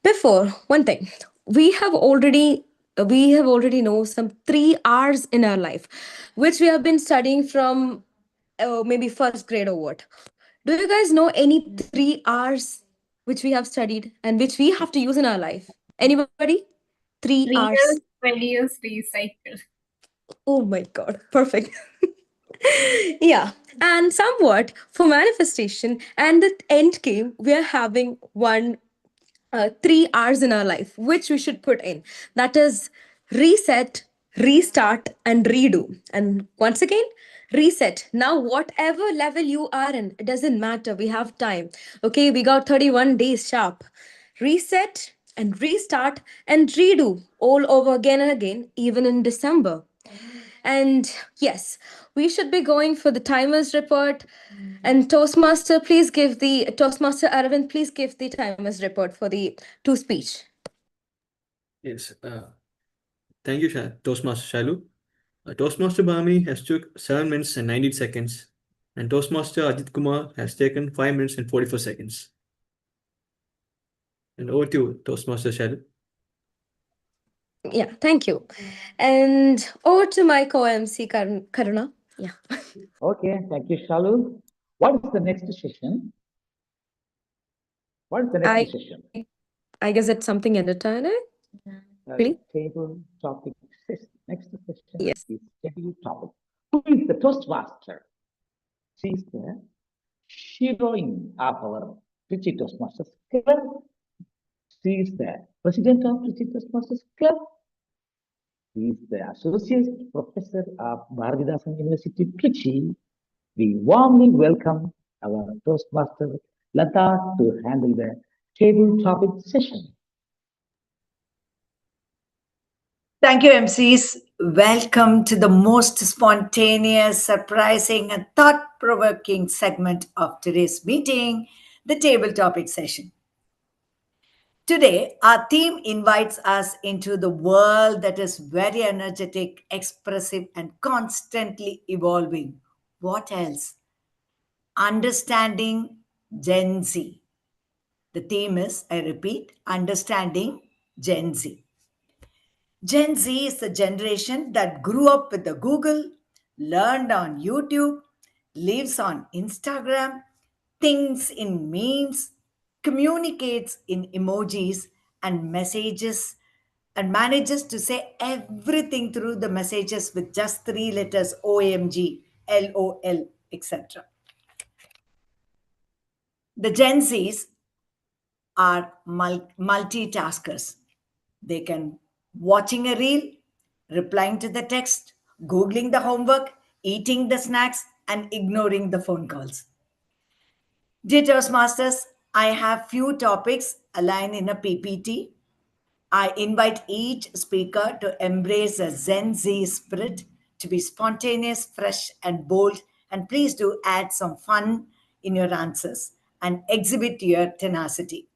Before, one thing, we have already know some 3 R's in our life, which we have been studying from maybe first grade or what. Do you guys know any 3 R's which we have studied and which we have to use in our life? Anybody? 3 R's. Reuse, reduce, recycle. Oh my God, perfect. Yeah, and somewhat for manifestation and the end game, we are having 3 R's in our life, which we should put in. That is reset, restart, and redo. And once again, reset. Now, whatever level you are in, it doesn't matter. We have time. Okay, we got 31 days sharp. Reset and restart and redo all over again and again, even in December. And yes, we should be going for the timers report. And Toastmaster, Toastmaster Aravind, please give the timers report for the two speech. Yes. Thank you, Toastmaster Shalu. Toastmaster Bami has took 7 minutes and 19 seconds, and Toastmaster Ajit Kumar has taken 5 minutes and 44 seconds. And over to you, Toastmaster Shalu. Yeah, thank you. And over to my co-MC Karuna. Yeah. Okay, thank you, Shalu. What is the next session? What is the next session? I guess it's something entertaining. Really? Table topic session. Next session Yes. is table topic. Who is the Toastmaster? She is the heroine of our Trichy Toastmasters Club. She is the president of Trichy Toastmasters Club. He is the associate professor of Bharathidasan University, Trichy. We warmly welcome our Toastmaster Lata to handle the table topic session. Thank you, MCs. Welcome to the most spontaneous, surprising, and thought provoking segment of today's meeting, the table topic session. Today, our theme invites us into the world that is very energetic, expressive, and constantly evolving. What else? Understanding Gen Z. The theme is, I repeat, understanding Gen Z. Gen Z is the generation that grew up with the Google, learned on YouTube, lives on Instagram, thinks in memes, communicates in emojis and messages, and manages to say everything through the messages with just 3 letters OMG, LOL, etc. The Gen Zs are multitaskers. They can watching a reel, replying to the text, Googling the homework, eating the snacks, and ignoring the phone calls. Dear Toastmasters, I have few topics aligned in a PPT. I invite each speaker to embrace a Gen Z spirit, to be spontaneous, fresh, and bold. And please do add some fun in your answers and exhibit your tenacity.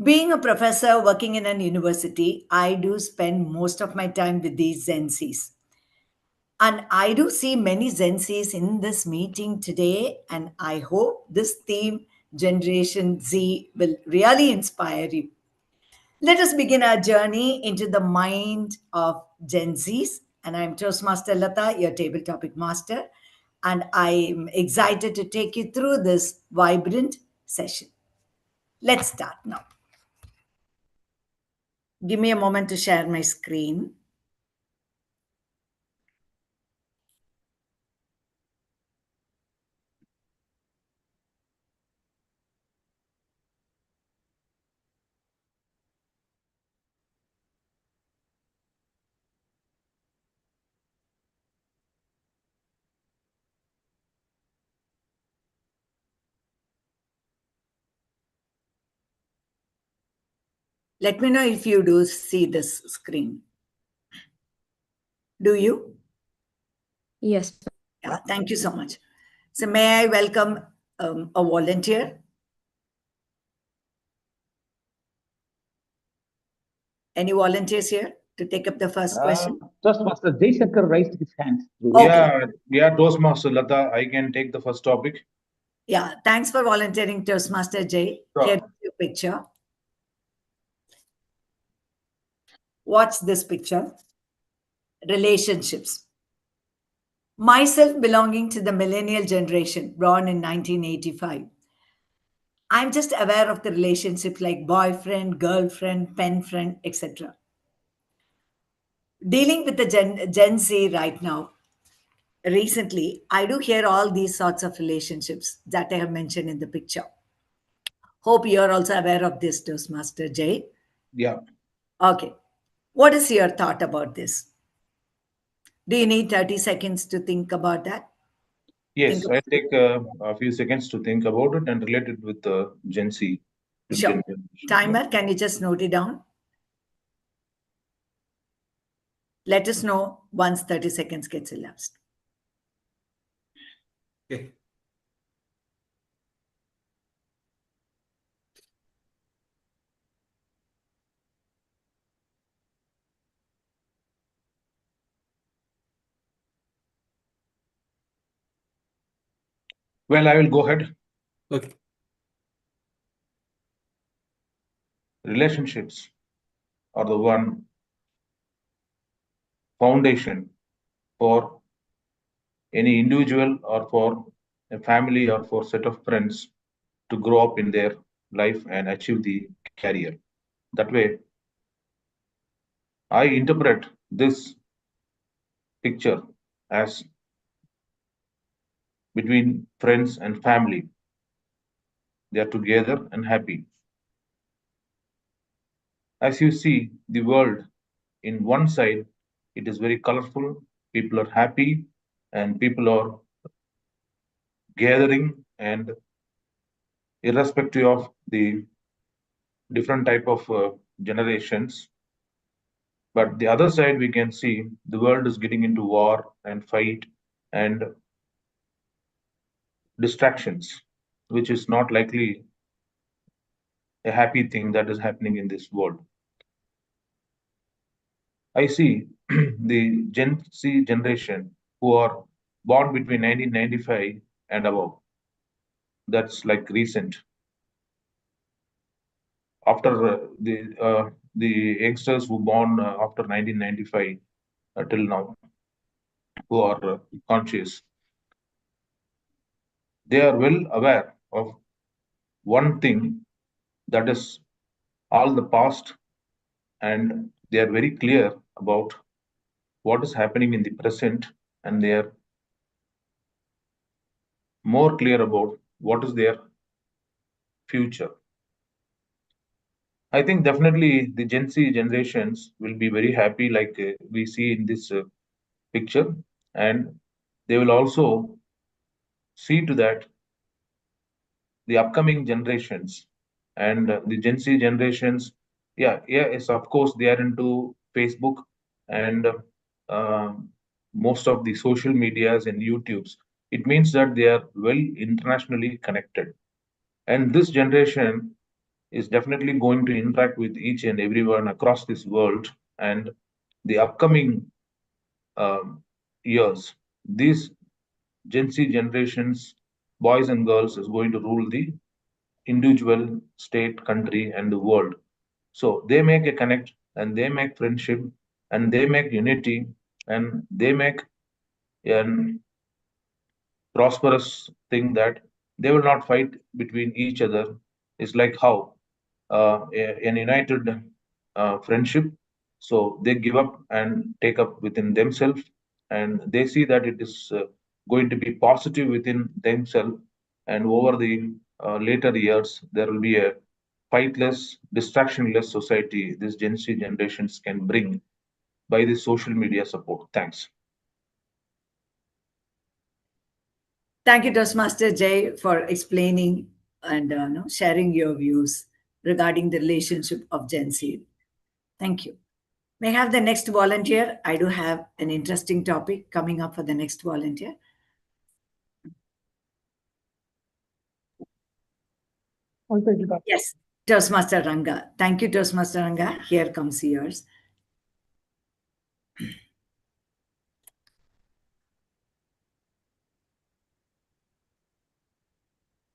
Being a professor working in an university, I do spend most of my time with these Gen Zs. And I do see many Gen Zs in this meeting today, and I hope this theme, Generation Z, will really inspire you. Let us begin our journey into the mind of Gen Zs. And I'm Toastmaster Lata, your table topic master, and I'm excited to take you through this vibrant session. Let's start now. Give me a moment to share my screen. Let me know if you do see this screen. Do you? Yes. Yeah, thank you so much. So may I welcome a volunteer? Any volunteers here to take up the first question? Toastmaster Jaishankar raised his hand. Okay. Yeah, Toastmaster Lata, I can take the first topic. Yeah, thanks for volunteering, Toastmaster Jay. Sure. Here is your picture. Watch this picture. Relationships. Myself belonging to the millennial generation, born in 1985. I'm just aware of the relationship like boyfriend, girlfriend, pen friend, etc. Dealing with the Gen Z right now, recently, I do hear all these sorts of relationships that I have mentioned in the picture. Hope you're also aware of this, Toastmaster Jay. Yeah. Okay. What is your thought about this? Do you need 30 seconds to think about that? Yes, I take a few seconds to think about it and relate it with Gen Z. Sure. Timer, can you just note it down? Let us know once 30 seconds gets elapsed. Okay. Well, I will go ahead. Okay. Relationships are the one foundation for any individual or for a family or for set of friends to grow up in their life and achieve the career. That way, I interpret this picture as between friends and family. They are together and happy. As you see the world in one side, it is very colorful, people are happy, and people are gathering, and irrespective of the different type of generations. But the other side, we can see the world is getting into war and fight and distractions, which is not likely a happy thing that is happening in this world. I see the Gen Z generation who are born between 1995 and above. That's like recent. After the youngsters who born after 1995 till now, who are conscious, they are well aware of one thing, that is all the past, and they are very clear about what is happening in the present, and they are more clear about what is their future. I think definitely the Gen Z generations will be very happy, like we see in this picture, and they will also see to that the upcoming generations and the Gen Z generations. Yes, of course, they are into Facebook and most of the social medias and YouTubes. It means that they are well internationally connected. And this generation is definitely going to interact with each and everyone across this world. And the upcoming years, these Gen Z generations, boys and girls, is going to rule the individual, state, country, and the world. So they make a connect, and they make friendship, and they make unity, and they make an prosperous thing, that they will not fight between each other. It's like how an united friendship. So they give up and take up within themselves, and they see that it is going to be positive within themselves. And over the later years, there will be a fightless, distractionless society this Gen Z generations can bring by the social media support. Thanks. Thank you, Toastmaster Jay, for explaining and sharing your views regarding the relationship of Gen Z. Thank you. May I have the next volunteer? I do have an interesting topic coming up for the next volunteer. I'll take it up. Yes, Toastmaster Ranga. Thank you, Toastmaster Ranga. Here comes yours.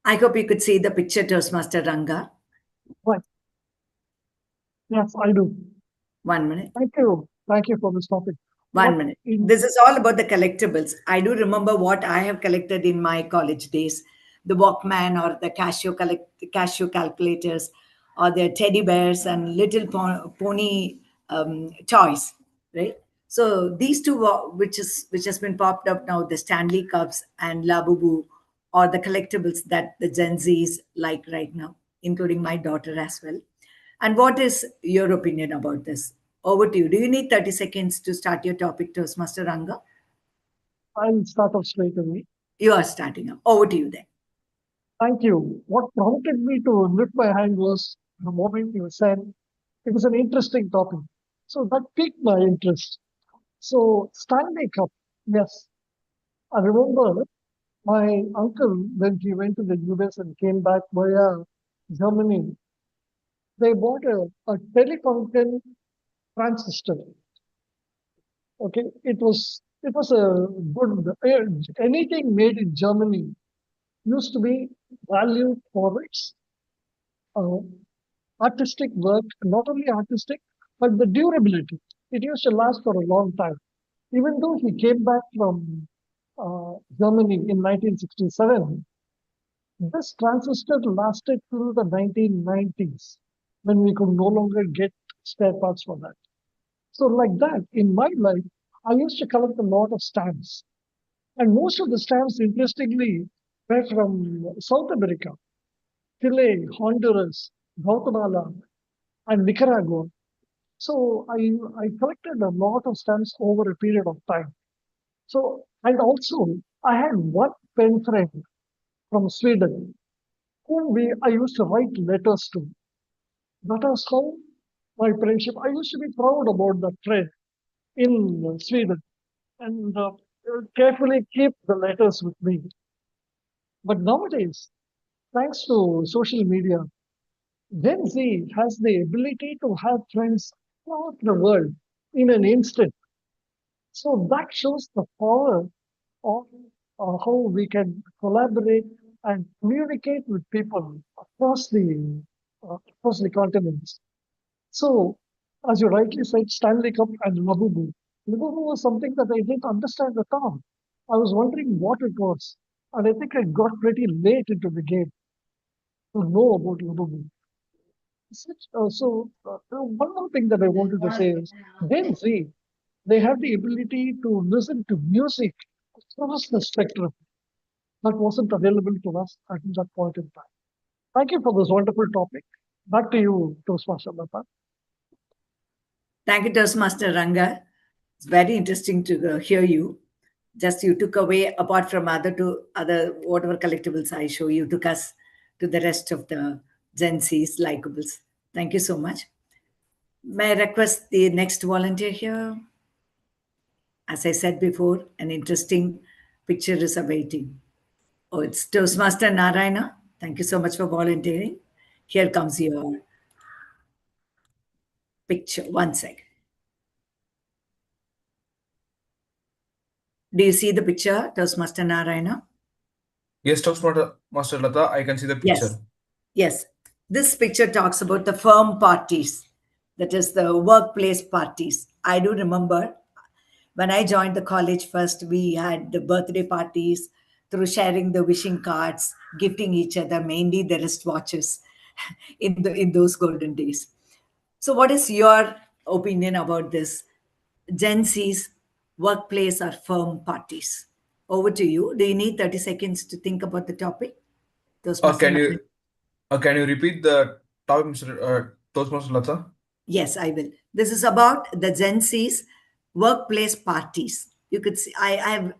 I hope you could see the picture, Toastmaster Ranga. Right. Yes, I do. 1 minute. Thank you. Thank you for this topic. 1 minute. This is all about the collectibles. I do remember what I have collected in my college days. The Walkman or the Casio calculators or the teddy bears and little pony toys, right? So these two, which has been popped up now, the Stanley Cups and Labubu, or the collectibles that the Gen Zs like right now, including my daughter as well. And what is your opinion about this? Over to you. Do you need 30 seconds to start your topic, Toastmaster Ranga? I'll start off straight away. You are starting up. Over to you then. Thank you. What prompted me to lift my hand was the moment you said it was an interesting topic. So that piqued my interest. So Stanley Cup, yes. I remember my uncle, when he went to the US and came back via Germany, they bought a Telefunken transistor. Okay, it was a good anything made in Germany used to be valued for its uh, artistic work, not only artistic, but the durability. It used to last for a long time. Even though he came back from Germany in 1967, this transistor lasted till the 1990s when we could no longer get spare parts for that. So, like that, in my life, I used to collect a lot of stamps. And most of the stamps, interestingly, were from South America, Chile, Honduras, Guatemala, and Nicaragua. So I collected a lot of stamps over a period of time. So, and also I had one pen friend from Sweden whom I used to write letters to. That was how my friendship. I used to be proud about that friend in Sweden and carefully keep the letters with me. But nowadays, thanks to social media, Gen Z has the ability to have friends throughout the world in an instant. So that shows the power of how we can collaborate and communicate with people across the continents. So, as you rightly said, Stanley Cup and Labubu. Labubu was something that I didn't understand at all. I was wondering what it was, and I think I got pretty late into the game to know about Labubu. One more thing that I wanted to say is Gen Z, they have the ability to listen to music across the spectrum that wasn't available to us at that point in time. Thank you for this wonderful topic. Back to you, Toastmaster Lata. Thank you, Toastmaster Ranga. It's very interesting to hear you. Just you took away, apart from other whatever collectibles I show you, took us to the rest of the Gen Z's likeables. Thank you so much. May I request the next volunteer here? As I said before, an interesting picture is awaiting. Oh, it's Toastmaster Narayana. Thank you so much for volunteering. Here comes your picture. One second. Do you see the picture, Toastmaster Narayana? Yes, Toastmaster Lata, I can see the picture. Yes. This picture talks about the firm parties, that is the workplace parties. I do remember when I joined the college first, we had the birthday parties through sharing the wishing cards, gifting each other, mainly the wristwatches in those golden days. So what is your opinion about this? Gen Z's workplace or firm parties? Over to you. Do you need 30 seconds to think about the topic? Can you repeat the topic, Mr. Toastmaster Lata? Yes, I will. This is about the Gen Z's workplace parties. You could see I have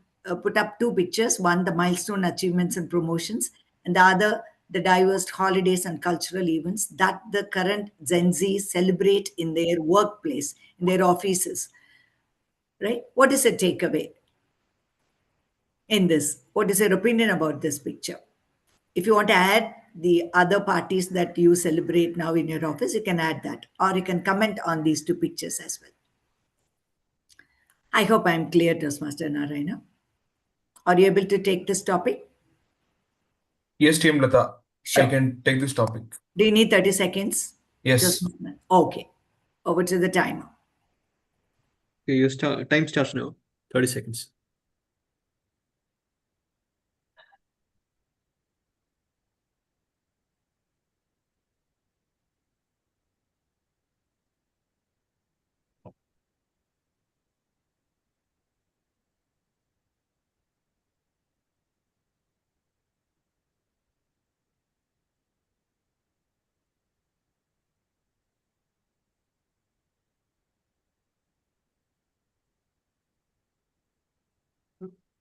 put up two pictures, one the milestone achievements and promotions, and the other the diverse holidays and cultural events that the current Gen Z celebrate in their workplace, in their offices. Right? What is the takeaway in this? What is your opinion about this picture? If you want to add the other parties that you celebrate now in your office, you can add that, or you can comment on these two pictures as well. I hope I'm clear, Toastmaster Narayana. Are you able to take this topic? Yes, TM Lata. Sure. I can take this topic. Do you need 30 seconds? Yes. Okay. Over to the timer. Okay, your time starts now. 30 seconds.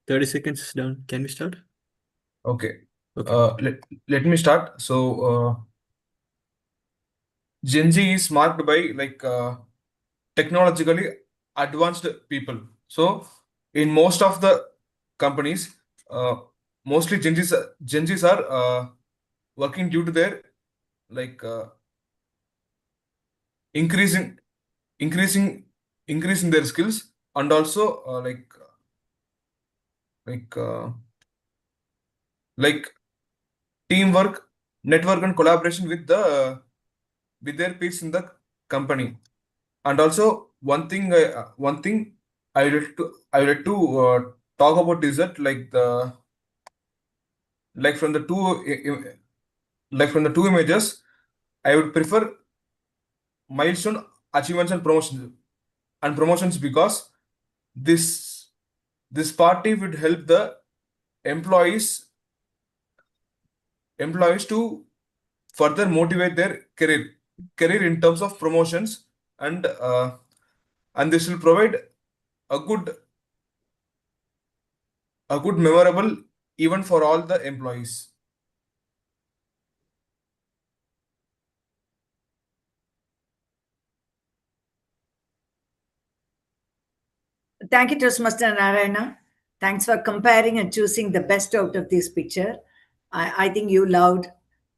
$30 seconds is done. Can we start? Okay. Let me start. So, Gen Z is marked by technologically advanced people. So in most of the companies, mostly Gen Zs are working due to their like increasing their skills, and also like teamwork, network, and collaboration with their peers in the company. And also one thing I would like to talk about is that like from the two images, I would prefer milestone achievements and promotions, because this party would help the employees to further motivate their career in terms of promotions, and this will provide a good memorable event for all the employees. Thank you, Toastmaster Narayana. Thanks for comparing and choosing the best out of this picture. I think you loved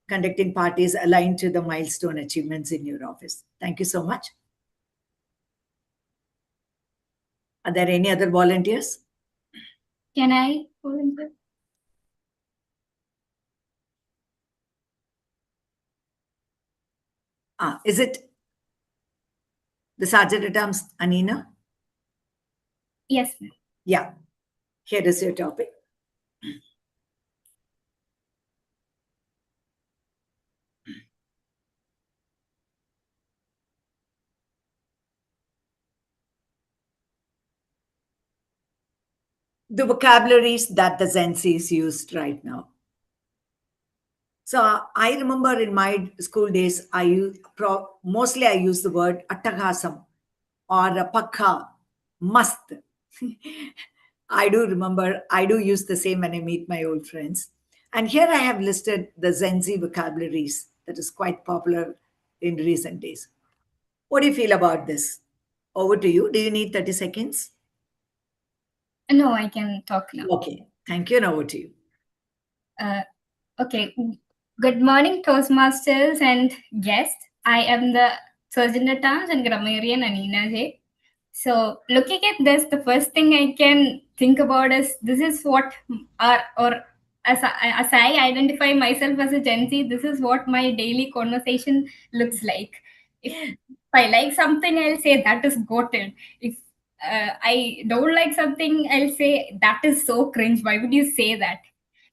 conducting parties aligned to the milestone achievements in your office. Thank you so much. Are there any other volunteers? Can I volunteer? Is it the Sergeant at Arms, Anina? Yes, ma'am. Yeah. Here is your topic. The vocabularies that the Gen Zs used right now. So I remember in my school days, mostly I use the word attagasam or pakka, mast. I do remember, I do use the same when I meet my old friends. And here I have listed the Gen Z vocabularies that is quite popular in recent days. What do you feel about this? Over to you. Do you need 30 seconds? No, I can talk now. Okay. Thank you. And over to you. Okay. Good morning, Toastmasters and guests. I am the Surgeon at Arms and grammarian Anina J. So, looking at this, the first thing I can think about is this is what as I identify myself as a Gen Z, this is what my daily conversation looks like. If I like something, I'll say that is goated. If I don't like something, I'll say that is so cringe. Why would you say that?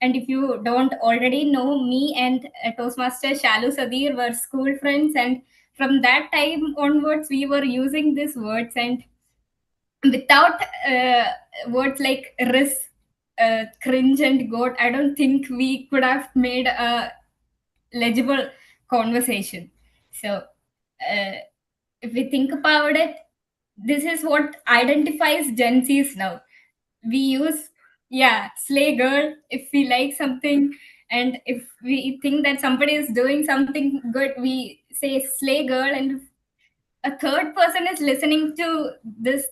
And if you don't already know, me and Toastmaster Shalu Sadir were school friends, and from that time onwards, we were using these words, and without words like risk, cringe, and goat, I don't think we could have made a legible conversation. So, if we think about it, this is what identifies Gen Zs now. We use, slay girl if we like something, and if we think that somebody is doing something good, we say slay girl. And if a third person is listening to this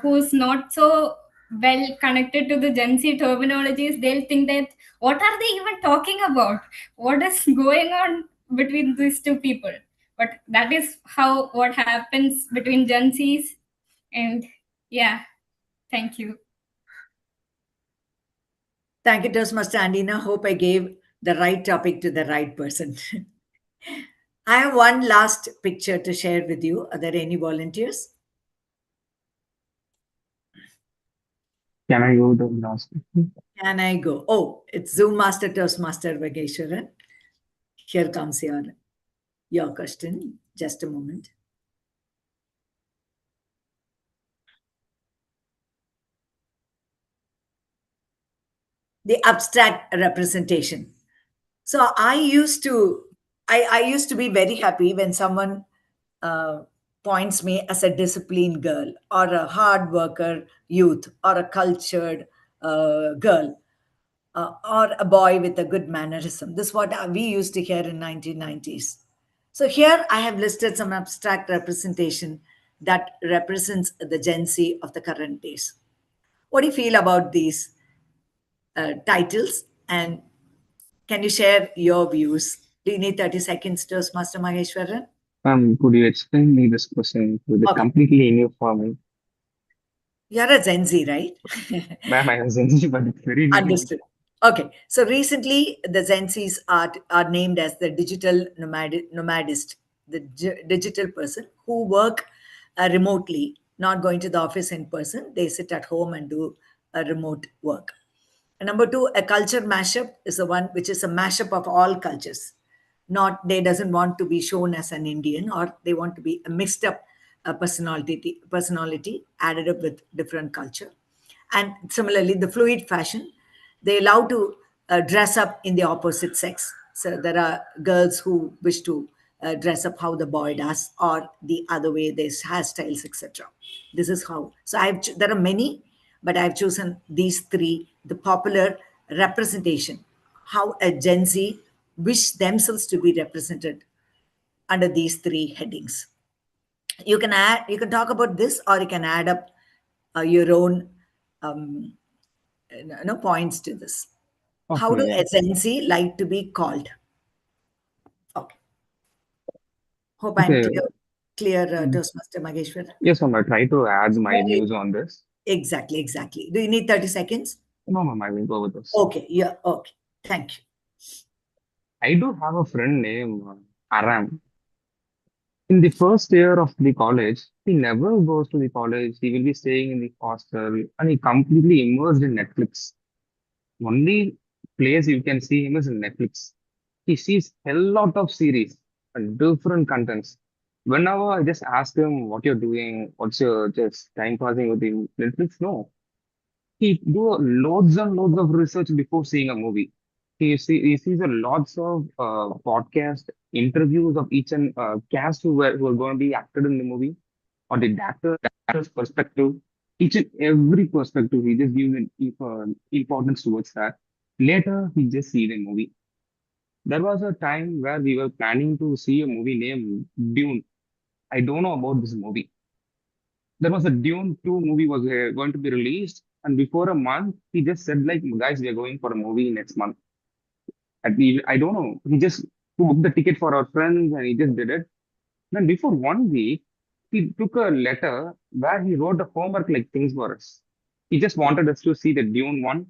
who's not so well connected to the Gen Z terminologies, they'll think that what are they even talking about? What is going on between these two people? But that is what happens between Gen Zs. And thank you. Thank you, Toastmaster Andina. Hope I gave the right topic to the right person. I have one last picture to share with you. Are there any volunteers? Can I go the last? Can I go? Oh, it's Zoom Master Toastmaster Vageshwaran. Here comes your question. Just a moment. The abstract representation. So I used to be very happy when someone points me as a disciplined girl, or a hard worker youth, or a cultured girl, or a boy with a good mannerism. This is what we used to hear in 1990s. So here I have listed some abstract representation that represents the Gen Z of the current days. What do you feel about these titles? And can you share your views? Do you need 30 seconds, Toastmaster Maheshwaran? Could you explain me this question with a Okay. completely new for me? You're a Gen Z, right? Ma'am, I am Gen Z, but it's very new. Understood. Okay. So recently, the Gen Zs are named as the digital nomadist, the digital person who work remotely, not going to the office in person. They sit at home and do a remote work. And number two, a culture mashup is the one which is a mashup of all cultures. Not they doesn't want to be shown as an Indian, or they want to be a mixed up personality added up with different culture. And similarly, the fluid fashion, they allow to dress up in the opposite sex. So there are girls who wish to dress up how the boy does, or the other way, there's hairstyles, etc. This is how. So there are many, but I've chosen these three, the popular representation, how a Gen Z wish themselves to be represented under these three headings. You can talk about this, or you can add up your own points to this. Okay, How do yeah. a Gen Z like to be called? Okay. Hope I'm Okay. clear, Toastmaster Maheshwar. Yes, ma'am. I try to add my Very- views on this. Exactly. Do you need 30 seconds? No, ma'am, I will go with this. Okay. Yeah. Okay. Thank you. I do have a friend named Aram. In the first year of the college, he never goes to the college. He will be staying in the hostel and he completely immersed in Netflix. Only place you can see him is in Netflix. He sees a lot of series and different contents. Whenever I just ask him what you're doing, what's your just time passing with the Netflix, no. He do loads and loads of research before seeing a movie. He sees a lots of podcast interviews of each and cast who are going to be acted in the movie, or the actor's perspective. Each and every perspective, he just gives an importance towards that. Later, he just see the movie. There was a time where we were planning to see a movie named Dune. I don't know about this movie. There was a Dune 2 movie was going to be released, and before a month, he just said like, guys, we are going for a movie next month. I don't know. He just booked the ticket for our friends and he just did it. Then before 1 week, he took a letter where he wrote a homework like things for us. He just wanted us to see the Dune 1,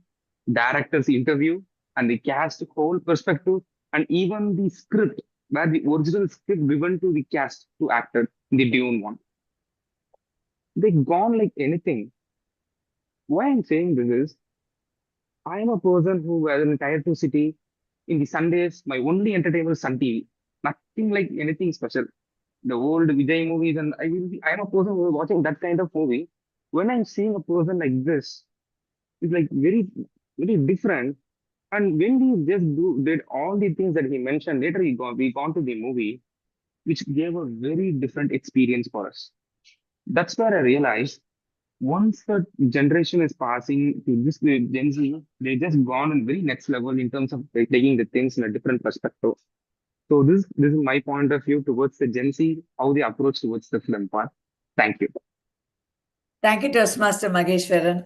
director's interview, and the cast whole perspective, and even the script, where the original script given to the cast to actor in the Dune 1. They gone like anything. Why I'm saying this is, I am a person who was in a tier 2 city. In the Sundays, my only entertainment is Sun TV. Nothing like anything special. The old Vijay movies, and I am a person who is watching that kind of movie. When I'm seeing a person like this, it's like very, very different. And when we just did all the things that he mentioned, later we gone to the movie, which gave a very different experience for us. That's where I realized once the generation is passing to this Gen Z, they just gone on very next level in terms of taking the things in a different perspective. So this is my point of view towards the Gen Z, how they approach towards the film part. Thank you. Thank you, Toastmaster Maheshwaran.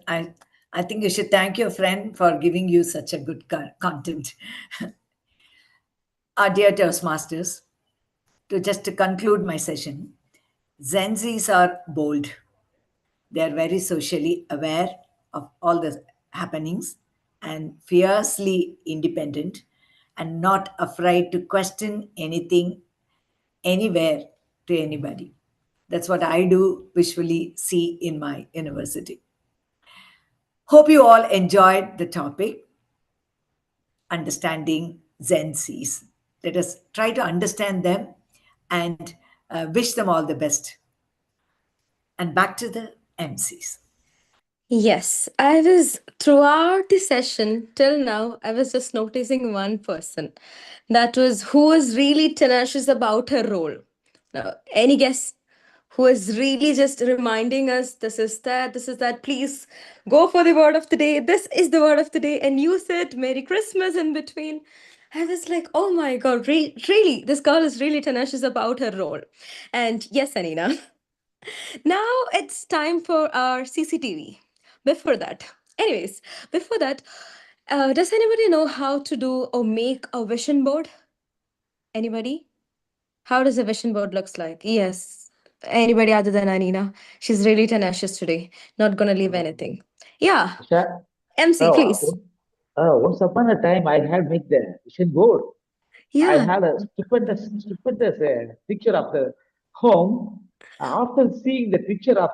I think you should thank your friend for giving you such a good content. Our dear Toastmasters, to conclude my session, Gen Zs are bold. They are very socially aware of all the happenings and fiercely independent and not afraid to question anything, anywhere, to anybody. That's what I do visually see in my university. Hope you all enjoyed the topic, understanding Gen Zs. Let us try to understand them and wish them all the best. And back to the MCs. Yes, I was throughout the session till now, I was just noticing one person. That was who was really tenacious about her role. Now, any guess? Who is really just reminding us this is that, please go for the word of the day. This is the word of the day. And you said Merry Christmas in between. I was like, oh my God, really, this girl is really tenacious about her role. And yes, Anina, Now it's time for our CCTV. Before that, anyways, before that, does anybody know how to do or make a vision board? Anybody? How does a vision board looks like? Yes. Anybody other than Anina? She's really tenacious today. Not gonna leave anything. Yeah. MC, please. Once upon a time, I had made the vision board. I Yeah. had a stupendous picture of the home. After seeing the picture of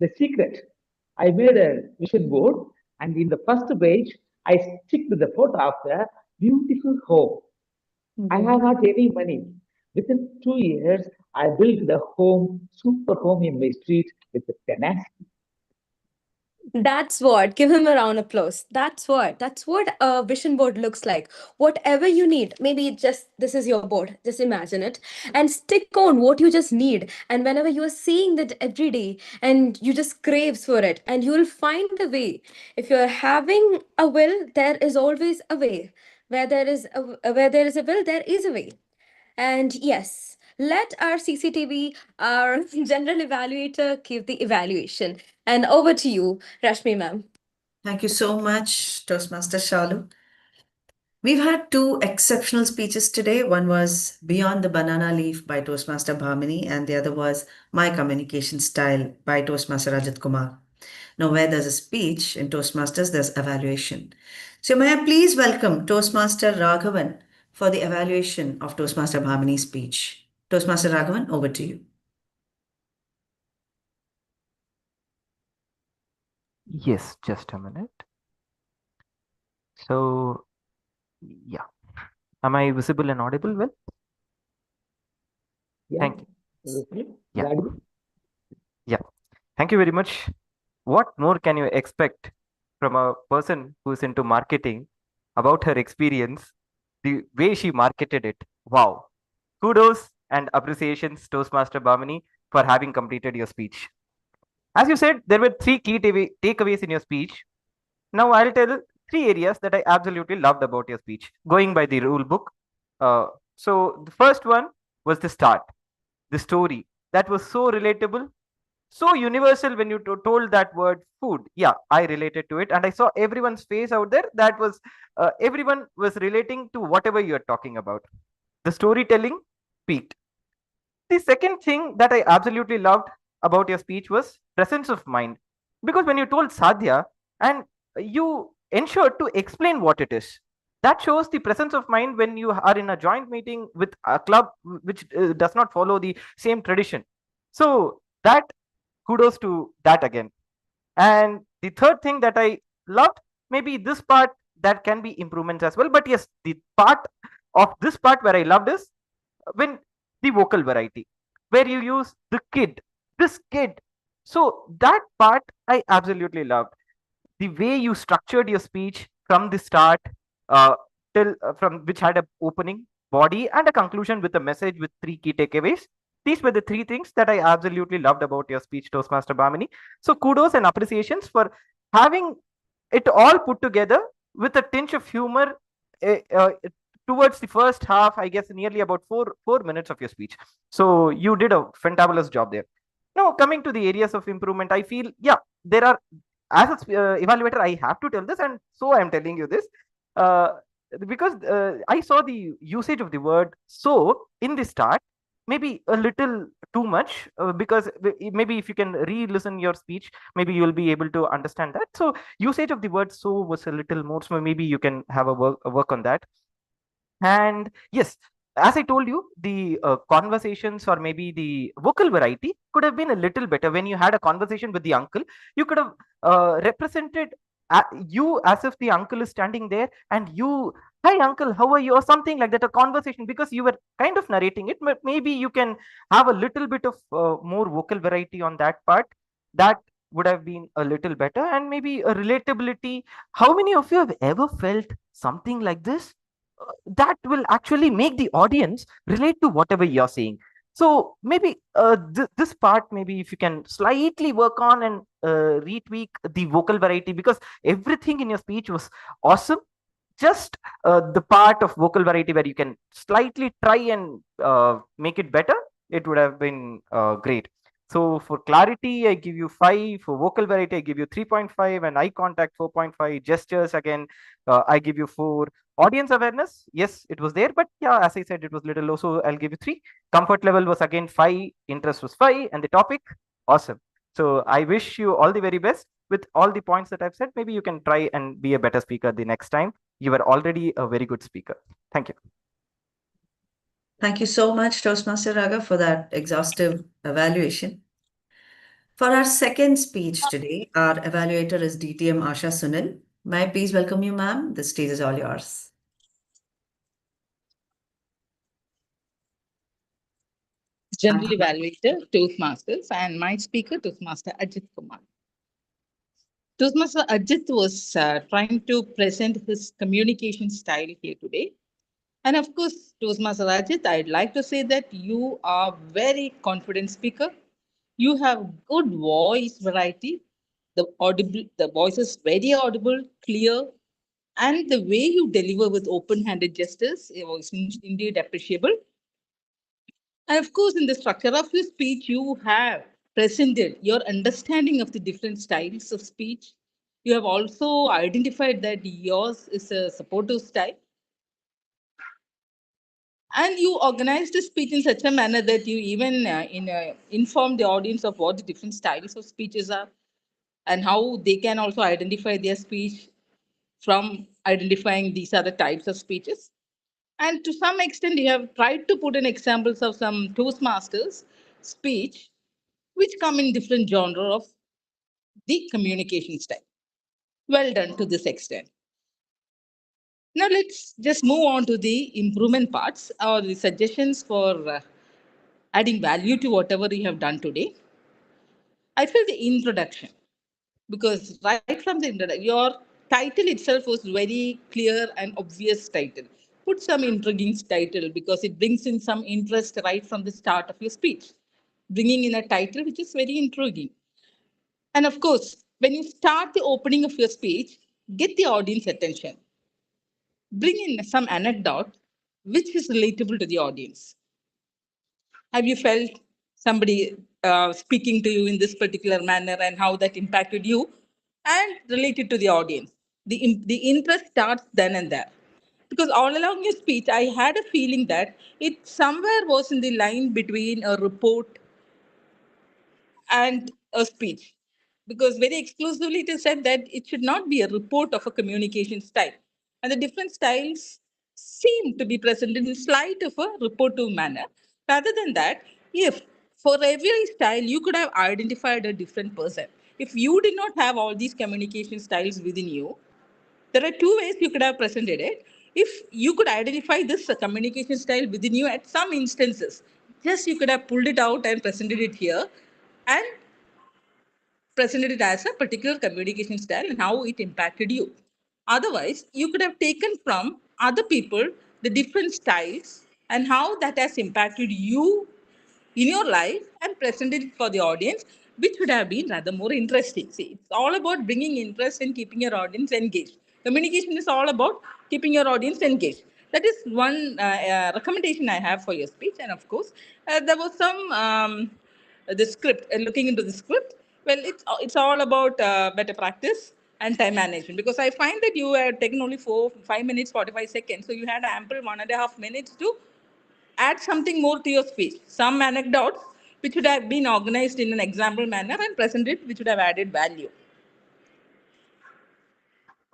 the secret, I made a vision board, and in the first page, I stick to the photo of the beautiful home. I have not any money. Within 2 years, I built the home, super home in my street with the tenacity. That's what. Give him a round of applause. That's what. That's what a vision board looks like. Whatever you need, maybe just this is your board. Just imagine it and stick on what you just need. And whenever you are seeing that every day and you just craves for it, and you will find a way. If you're having a will, there is always a way. Where there is a will, there is a way. And yes, let our CCTV, our general evaluator, give the evaluation. And over to you, Rashmi ma'am. Thank you so much, Toastmaster Shalu. We've had two exceptional speeches today. One was Beyond the Banana Leaf by Toastmaster Bhamini, and the other was My Communication Style by Toastmaster Rajat Kumar. Now, where there's a speech in Toastmasters, there's evaluation. So, may I please welcome Toastmaster Raghavan for the evaluation of Toastmaster Bhamini's speech. Toastmaster Raghavan, over to you. Yes, just a minute. So, yeah. Am I visible and audible well? Thank you. Yeah. Yeah. Thank you very much. What more can you expect from a person who's into marketing about her experience, the way she marketed it? Wow. Kudos and appreciations, Toastmaster Bhamini, for having completed your speech. As you said, there were 3 key takeaways in your speech. Now I'll tell 3 areas that I absolutely loved about your speech, going by the rule book. So the first one was the start, the story. That was so relatable, so universal when you told that word food. Yeah, I related to it, and I saw everyone's face out there. That was everyone was relating to whatever you're talking about. The storytelling peaked. The second thing that I absolutely loved about your speech was presence of mind, because when you told Sadhya and you ensured to explain what it is, that shows the presence of mind when you are in a joint meeting with a club which does not follow the same tradition. So that, kudos to that again. And the third thing that I loved, maybe this part that can be improvements as well, but yes, the part of this part where I loved is when the vocal variety, where you use the kid, this kid. So that part I absolutely loved. The way you structured your speech from the start till from which had a opening, body, and a conclusion with a message with 3 key takeaways. These were the 3 things that I absolutely loved about your speech, Toastmaster Bhamini. So kudos and appreciations for having it all put together with a tinge of humor towards the first half, I guess nearly about 4 minutes of your speech. So you did a fantabulous job there. Now coming to the areas of improvement, I feel, yeah, there are, as an evaluator, I have to tell this, and so I'm telling you this because I saw the usage of the word so in the start, maybe a little too much, because maybe if you can re-listen your speech, maybe you'll be able to understand that. So usage of the word so was a little more, so maybe you can have a work on that. And yes, as I told you, the conversations or maybe the vocal variety could have been a little better. When you had a conversation with the uncle, you could have represented you as if the uncle is standing there and you, hi uncle, how are you, or something like that, a conversation, because you were kind of narrating it. But maybe you can have a little bit of more vocal variety on that part. That would have been a little better. And maybe a relatability. How many of you have ever felt something like this? That will actually make the audience relate to whatever you're saying. So maybe this part, maybe if you can slightly work on and retweak the vocal variety, because everything in your speech was awesome. Just the part of vocal variety where you can slightly try and make it better, it would have been great. So for clarity, I give you 5. For vocal variety, I give you 3.5, and eye contact 4.5. Gestures again, I give you 4. Audience awareness, yes, it was there, but yeah, as I said, it was little low, so I'll give you 3. Comfort level was again 5. Interest was 5, and the topic, awesome. So I wish you all the very best with all the points that I've said. Maybe you can try and be a better speaker the next time. You were already a very good speaker. Thank you. Thank you so much, Toastmaster Raga, for that exhaustive evaluation. For our second speech today, our evaluator is DTM Asha Sunil. May I please welcome you, ma'am? The stage is all yours. General Evaluator, Toastmasters, and my speaker, Toastmaster Ajit Kumar. Toastmaster Ajit was trying to present his communication style here today. And of course, Toastmaster Ajit, I'd like to say that you are very confident speaker. You have good voice variety. The voice is very audible, clear, and the way you deliver with open-handed gestures was indeed appreciable. And of course, in the structure of your speech, you have presented your understanding of the different styles of speech. You have also identified that yours is a supportive style. And you organized the speech in such a manner that you even inform the audience of what the different styles of speeches are and how they can also identify their speech from identifying these are the types of speeches. And to some extent, you have tried to put in examples of some Toastmasters speech, which come in different genre of the communication style. Well done to this extent. Now let's just move on to the improvement parts or the suggestions for adding value to whatever you have done today. I feel the introduction, because right from the introduction, your title itself was very clear and obvious title. Put some intriguing title because it brings in some interest right from the start of your speech. Bringing in a title which is very intriguing. And of course, when you start the opening of your speech, get the audience attention. Bring in some anecdote which is relatable to the audience. Have you felt somebody speaking to you in this particular manner and how that impacted you and related to the audience? The interest starts then and there. Because all along your speech, I had a feeling that it somewhere was in the line between a report and a speech. Because very exclusively it is said that it should not be a report of a communication style. And the different styles seem to be presented in slight of a reportive manner. Rather than that, if for every style you could have identified a different person, if you did not have all these communication styles within you, there are two ways you could have presented it. If you could identify this communication style within you at some instances, just you could have pulled it out and presented it here and presented it as a particular communication style and how it impacted you. Otherwise, you could have taken from other people the different styles and how that has impacted you in your life and presented it for the audience, which would have been rather more interesting. See, it's all about bringing interest and keeping your audience engaged. Communication is all about keeping your audience engaged. That is one recommendation I have for your speech. And of course, there was some the script and looking into the script. Well, it's all about better practice and time management, because I find that you had taken only 5 minutes 45 seconds, so you had ample 1.5 minutes to add something more to your speech, some anecdotes which would have been organized in an example manner and presented, which would have added value.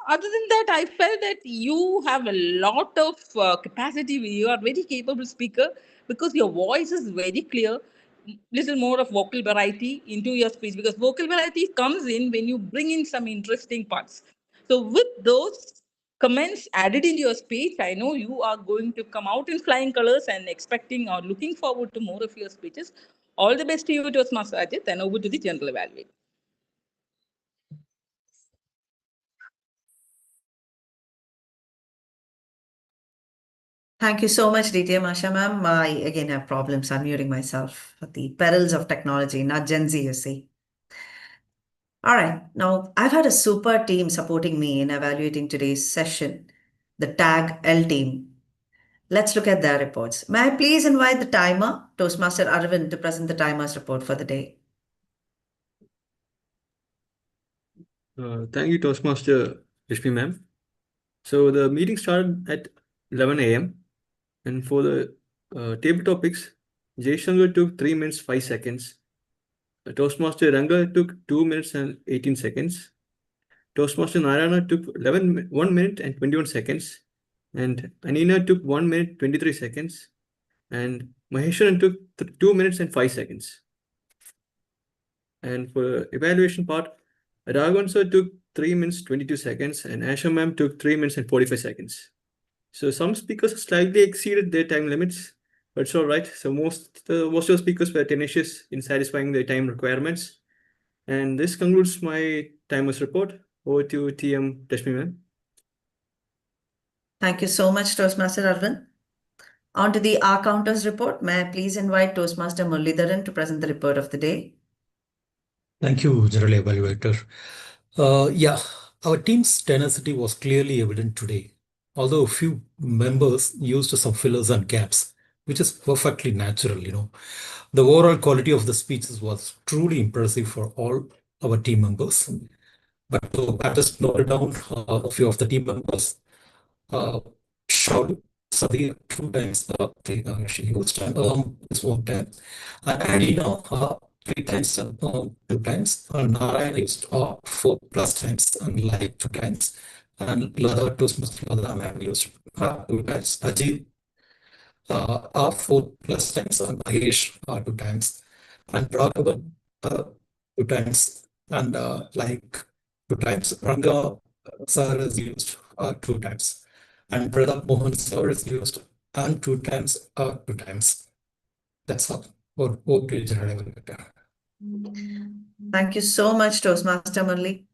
Other than that, I felt that you have a lot of capacity. You are very capable speaker because your voice is very clear. Little more of vocal variety into your speech, because vocal variety comes in when you bring in some interesting parts. So with those comments added into your speech, I know you are going to come out in flying colors and expecting or looking forward to more of your speeches. All the best to you, Toastmaster Ajit, and over to the general evaluator. Thank you so much, DTM Asha ma'am. I again have problems unmuting myself for the perils of technology, not Gen Z, you see. All right, now I've had a super team supporting me in evaluating today's session, the TAG L team. Let's look at their reports. May I please invite the timer, Toastmaster Arvind, to present the timer's report for the day? Thank you, Toastmaster Rishmi ma'am. So the meeting started at 11 a.m. and for the table topics, Jaishankar took 3 minutes 5 seconds. Toastmaster Ranga took 2 minutes and 18 seconds. Toastmaster Narayana took 1 minute and 21 seconds. And Anina took 1 minute 23 seconds. And Maheshwaran took 2 minutes and 5 seconds. And for evaluation part, Raghavan sir took 3 minutes 22 seconds and Asha ma'am took 3 minutes and 45 seconds. So some speakers slightly exceeded their time limits, but it's all right. So most of the speakers were tenacious in satisfying their time requirements. And this concludes my timers report. Over to TM Rashmi ma'am. Thank you so much, Toastmaster Arvind. On to the R counters report. May I please invite Toastmaster Muralidharan to present the report of the day? Thank you, General Evaluator. Yeah, our team's tenacity was clearly evident today, although a few members used some fillers and gaps, which is perfectly natural, The overall quality of the speeches was truly impressive for all our team members. But I just noted down a few of the team members. Shaul Sadir 2 times she used this 1 time. And Adina 3 times, 2 times. Narayan used 4 plus times and like 2 times. And Lada Toastmaster Lada ma'am used 2 times. Ajit 4 plus times and Mahesh 2 times. And Raghavan 2 times and like 2 times. Ranga sir is used 2 times. And Pradap Mohan sir is used and 2 times 2 times. That's all. Okay, General Evaluator. Thank you so much, Toastmaster Murli.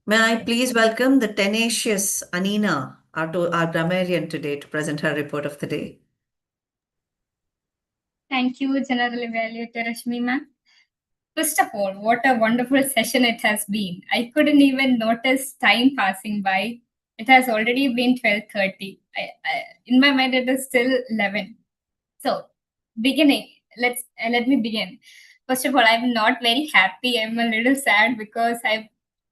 May I please welcome the tenacious Anina, our grammarian today, to present her report of the day. Thank you, General Evaluator Rashmi ma'am. First of all, what a wonderful session it has been. I couldn't even notice time passing by. It has already been 12:30. In my mind, it is still 11. So, beginning. Let me begin. First of all, I'm not very happy. I'm a little sad because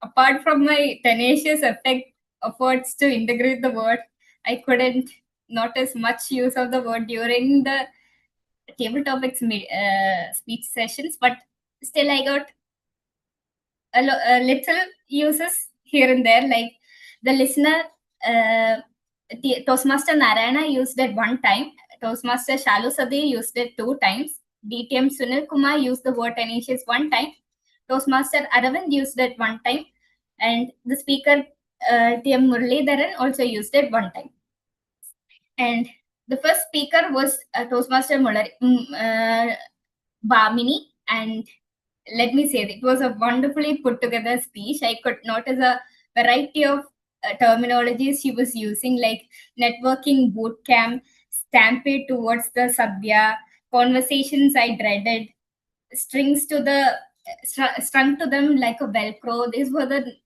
apart from my tenacious efforts to integrate the word, I couldn't notice much use of the word during the table topics speech sessions, but still I got a little uses here and there, like the listener Toastmaster Narayana used it 1 time, Toastmaster Shalu Sadir used it 2 times, DTM Sunil Kumar used the word tenacious 1 time, Toastmaster Aravind used it 1 time, and the speaker TM Muralidharan also used it 1 time. And the first speaker was Toastmaster Bhamini, and let me say it was a wonderfully put together speech. I could notice a variety of terminologies she was using, like networking boot camp, stampede towards the Sadhya, conversations I dreaded, strings to the strung to them like a Velcro. These were the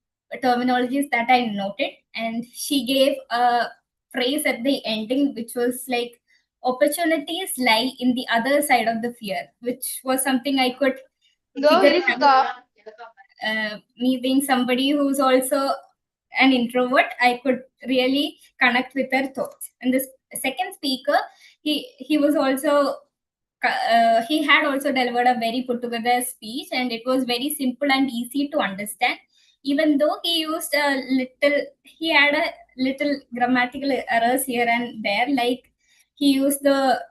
terminologies that I noted, and she gave a phrase at the ending, which was like, opportunities lie in the other side of the fear, which was something I could figure out. Me being somebody who's also an introvert, I could really connect with her thoughts. And this second speaker, he was also he had also delivered a very put together speech, and it was very simple and easy to understand, even though he used he had a little grammatical errors here and there, like he used the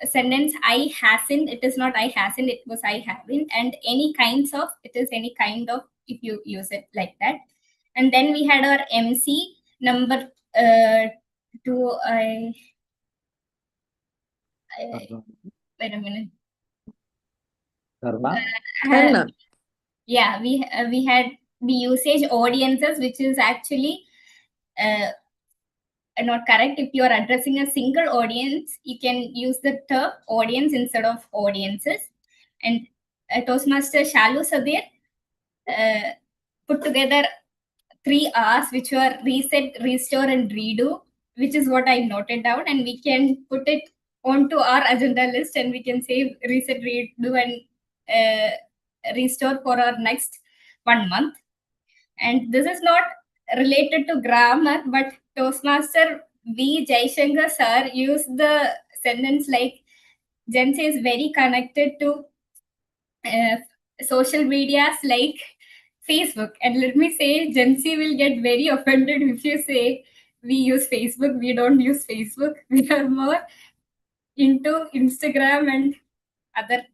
sentence I hasn't, it is not I hasn't, it was I haven't, and any kinds of, it is any kind of, if you use it like that. And then we had our MC number 2. Wait a minute. Yeah, we had the usage audiences, which is actually not correct. If you are addressing a single audience, you can use the term audience instead of audiences. And Toastmaster Shalu Sadir put together 3 R's, which were reset, restore, and redo, which is what I noted down, and we can put it onto our agenda list, and we can save reset, redo, and restore for our next 1 month. And this is not related to grammar, but Toastmaster V. Jaishankar sir used the sentence like Gen Z is very connected to social medias like Facebook. And let me say, Gen Z will get very offended if you say we use Facebook. We don't use Facebook. We are more into Instagram and other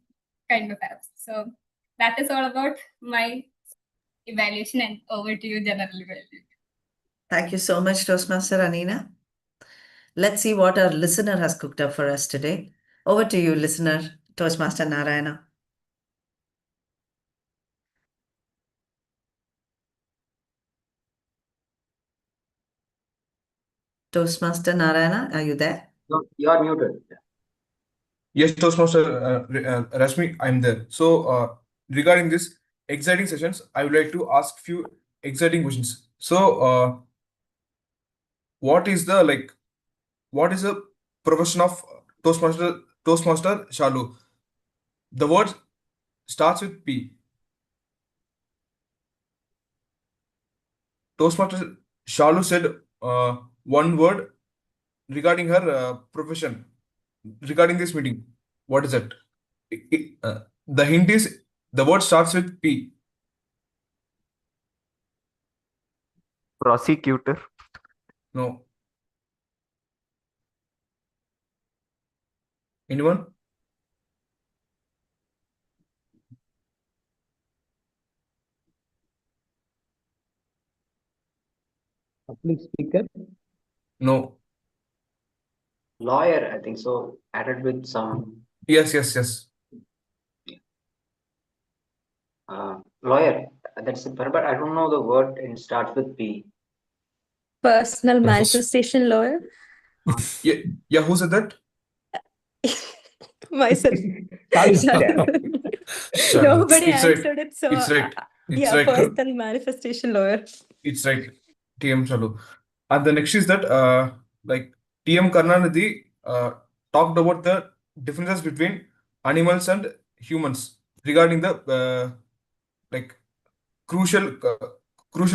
kind of apps. So that is all about my evaluation, and over to you, General Evaluator. Thank you so much, Toastmaster Anina. Let's see what our listener has cooked up for us today. Over to you, listener, Toastmaster Narayana. Toastmaster Narayana, are you there? No, you are muted. Yes, Toastmaster Rashmi, I'm there. So, regarding this exciting sessions, I would like to ask few exciting questions. So, what is the profession of Toastmaster Shalu? The word starts with P. Toastmaster Shalu said one word regarding her profession regarding this meeting. What is it? The hint is the word starts with P. Prosecutor. No. Anyone? Public speaker. No. Lawyer, I think so. Added with some Yes. lawyer. That's it. But I don't know the word. It starts with P. Personal manifestation lawyer. Yeah. Who said that? Myself. Shalu. Nobody It's right. answered it, so It's right. It's yeah, right. personal manifestation lawyer. It's right. TM Shalu. And the next is that like TM Karnanidhi talked about the differences between animals and humans regarding the like crucial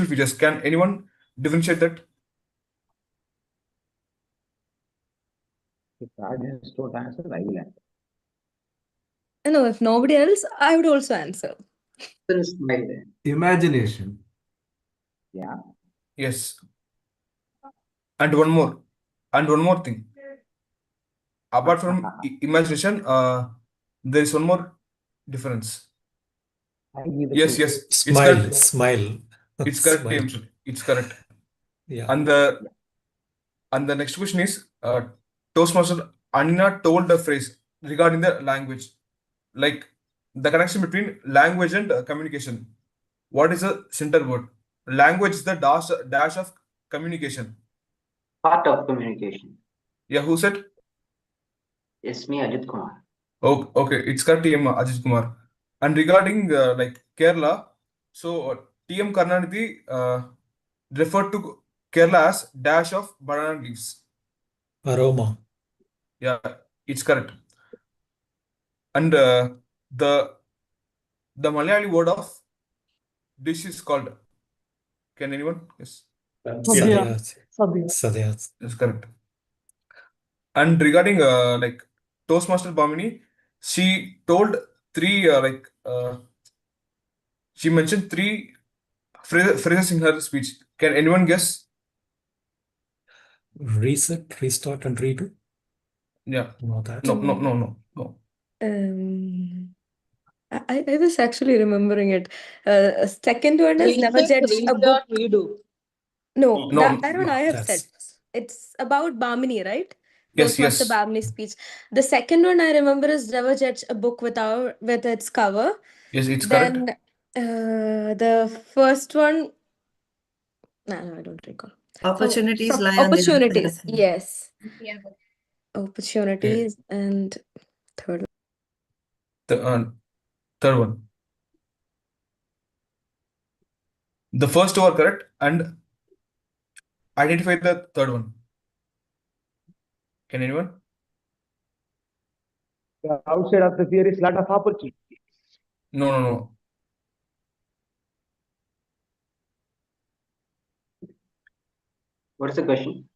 features. Can anyone differentiate that? If Raj don't answer, I will answer. No, if nobody else, I would also answer. Imagination. Yeah. Yes. And one more thing. Apart from imagination, there is one more difference. Yes. It's Smile, correct. smile. It's correct, Smile. TM. It's correct. Yeah. And the next question is Toastmaster Anina told the phrase regarding the language, like the connection between language and communication. What is the center word? Language is the dash of communication. Part of communication. Yeah, who said? It's me, Ajit Kumar. Oh, okay, it's correct, TM Ajit Kumar. And regarding like Kerala, so TM Karnanidhi referred to Kerala as dash of banana leaves. Aroma. Yeah, it's correct. And the Malayali word of dish is called. Can anyone? Yes. Sadhya. Sadhya. That's correct. And regarding like Toastmaster Bhamini, she told three she mentioned three phrases in her speech. Can anyone guess? Reset, restart, and redo. Yeah. Know that. No. I was actually remembering it. Second one is never Reset, judge a book. restart, redo. No, No, that one I have said. It's about Bhamini, right? Toastmaster Yes. Bhamini speech. The second one I remember is never judge a book with its cover. Yes, it's correct. Then the first one, no, I don't recall. Opportunities lie on the other side of Opportunities, the- yes. Yeah. Opportunities and third. The third one. The first two are correct, and identify the third one. Can anyone? The outside of the fear is lot of opportunity. No. What is the question?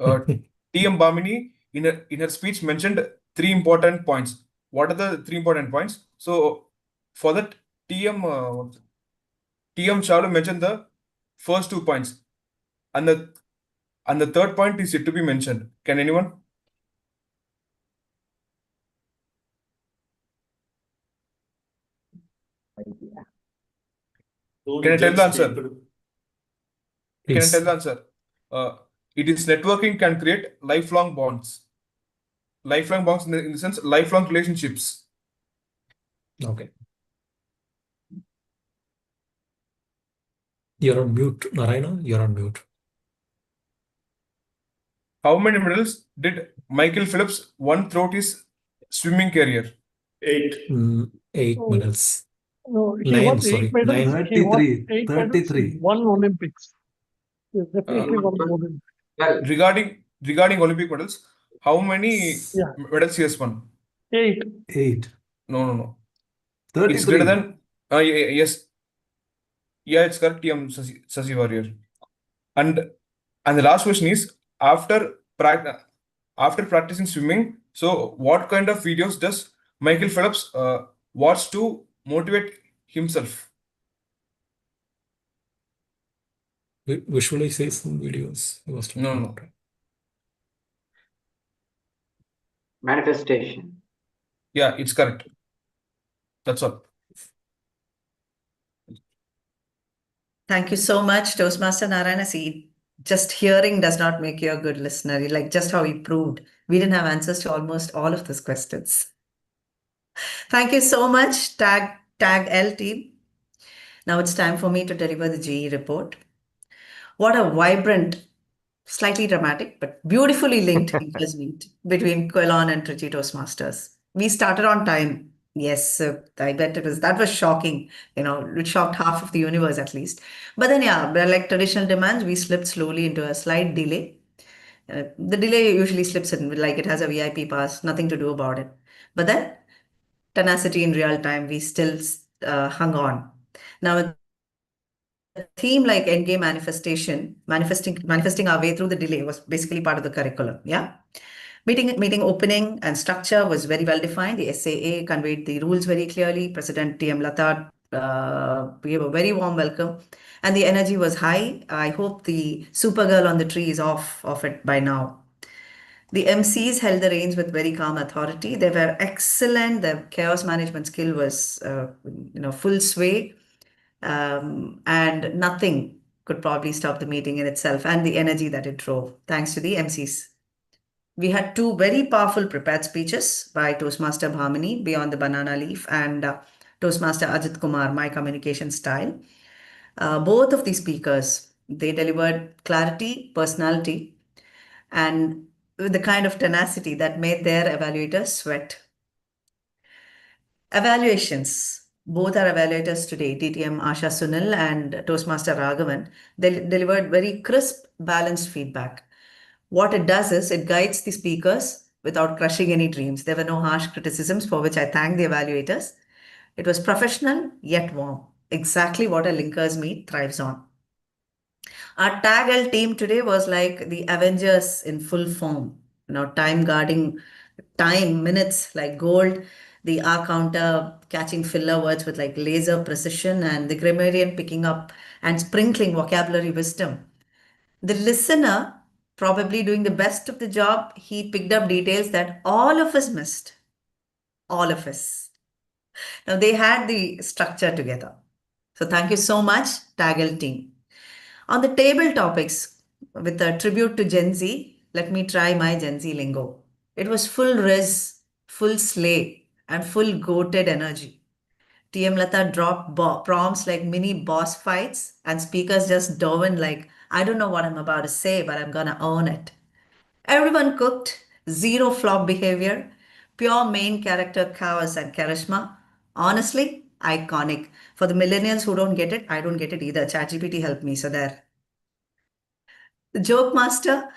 TM Bhamini in her speech mentioned 3 important points. What are the 3 important points? So for that, TM Chawla mentioned the first 2 points, and the third point is yet to be mentioned. Can anyone? Can I tell the answer? Can I tell the answer? It is networking can create lifelong bonds. Lifelong bonds in the sense lifelong relationships. Okay. You're on mute, Narayana. You're on mute. How many medals did Michael Phelps won throughout his swimming career? 8. 8 Oh, medals. no, he 9, won sorry. 8 medals. 9. He won 33. 8 medals in 33. 1 Olympics. He definitely won the Olympics. Well, Regarding Olympic medals, how many Yeah, medals he has won? 8. 8. No. It's greater 33. than yes. Yeah, it's correct. TM Sasi Warrior. And the last question is after practicing swimming, so what kind of videos does Michael Phelps watch to motivate himself? Visualization videos. He was talking No. about. manifestation. Yeah, it's correct. That's all. Thank you so much, Toastmaster Narayana. See, just hearing does not make you a good listener. Like just how he proved. We didn't have answers to almost all of those questions. Thank you so much, Tag L team. Now it's time for me to deliver the GE report. What a vibrant, slightly dramatic, but beautifully linked teachers meet between Quilon and Trichy Toastmasters. We started on time. Yes, I bet that was shocking. It shocked half of the universe at least. But then, yeah, like traditional demands, we slipped slowly into a slight delay. The delay usually slips in, like it has a VIP pass, nothing to do about it. But then, tenacity in real time, we still hung on. Now, a theme like endgame manifesting our way through the delay was basically part of the curriculum. Yeah. Meeting opening and structure was very well defined. The SAA conveyed the rules very clearly. President TM Lata gave a very warm welcome, and the energy was high. I hope the Supergirl on the tree is off it by now. The MCs held the reins with very calm authority. They were excellent. The chaos management skill was, full sway, and nothing could probably stop the meeting in itself and the energy that it drove, thanks to the MCs. We had 2 very powerful prepared speeches by Toastmaster Bhamini, Beyond the Banana Leaf, and Toastmaster Ajit Kumar, My Communication Style. Both of these speakers, they delivered clarity, personality, and with the kind of tenacity that made their evaluators sweat. Evaluations. Both are evaluators today, TTM Asha Sunil and Toastmaster Raghavan. They delivered very crisp, balanced feedback. What it does is it guides the speakers without crushing any dreams. There were no harsh criticisms, for which I thank the evaluators. It was professional yet warm, exactly what a linkers meet thrives on. Our Tag L team today was like the Avengers in full form. Time guarding time, minutes like gold, the R counter catching filler words with like laser precision, and the grammarian picking up and sprinkling vocabulary wisdom. The listener probably doing the best of the job, he picked up details that all of us missed. All of us. Now they had the structure together. So thank you so much, Tag L team. On the table topics, with a tribute to Gen Z, let me try my Gen Z lingo. It was full res, full slay, and full goated energy. TM Lata dropped prompts like mini boss fights, and speakers just dove in like, I don't know what I'm about to say, but I'm gonna own it. Everyone cooked, zero flop behavior, pure main character chaos and charisma. Honestly, iconic. For the millennials who don't get it, I don't get it either. ChatGPT helped me, so there. The joke master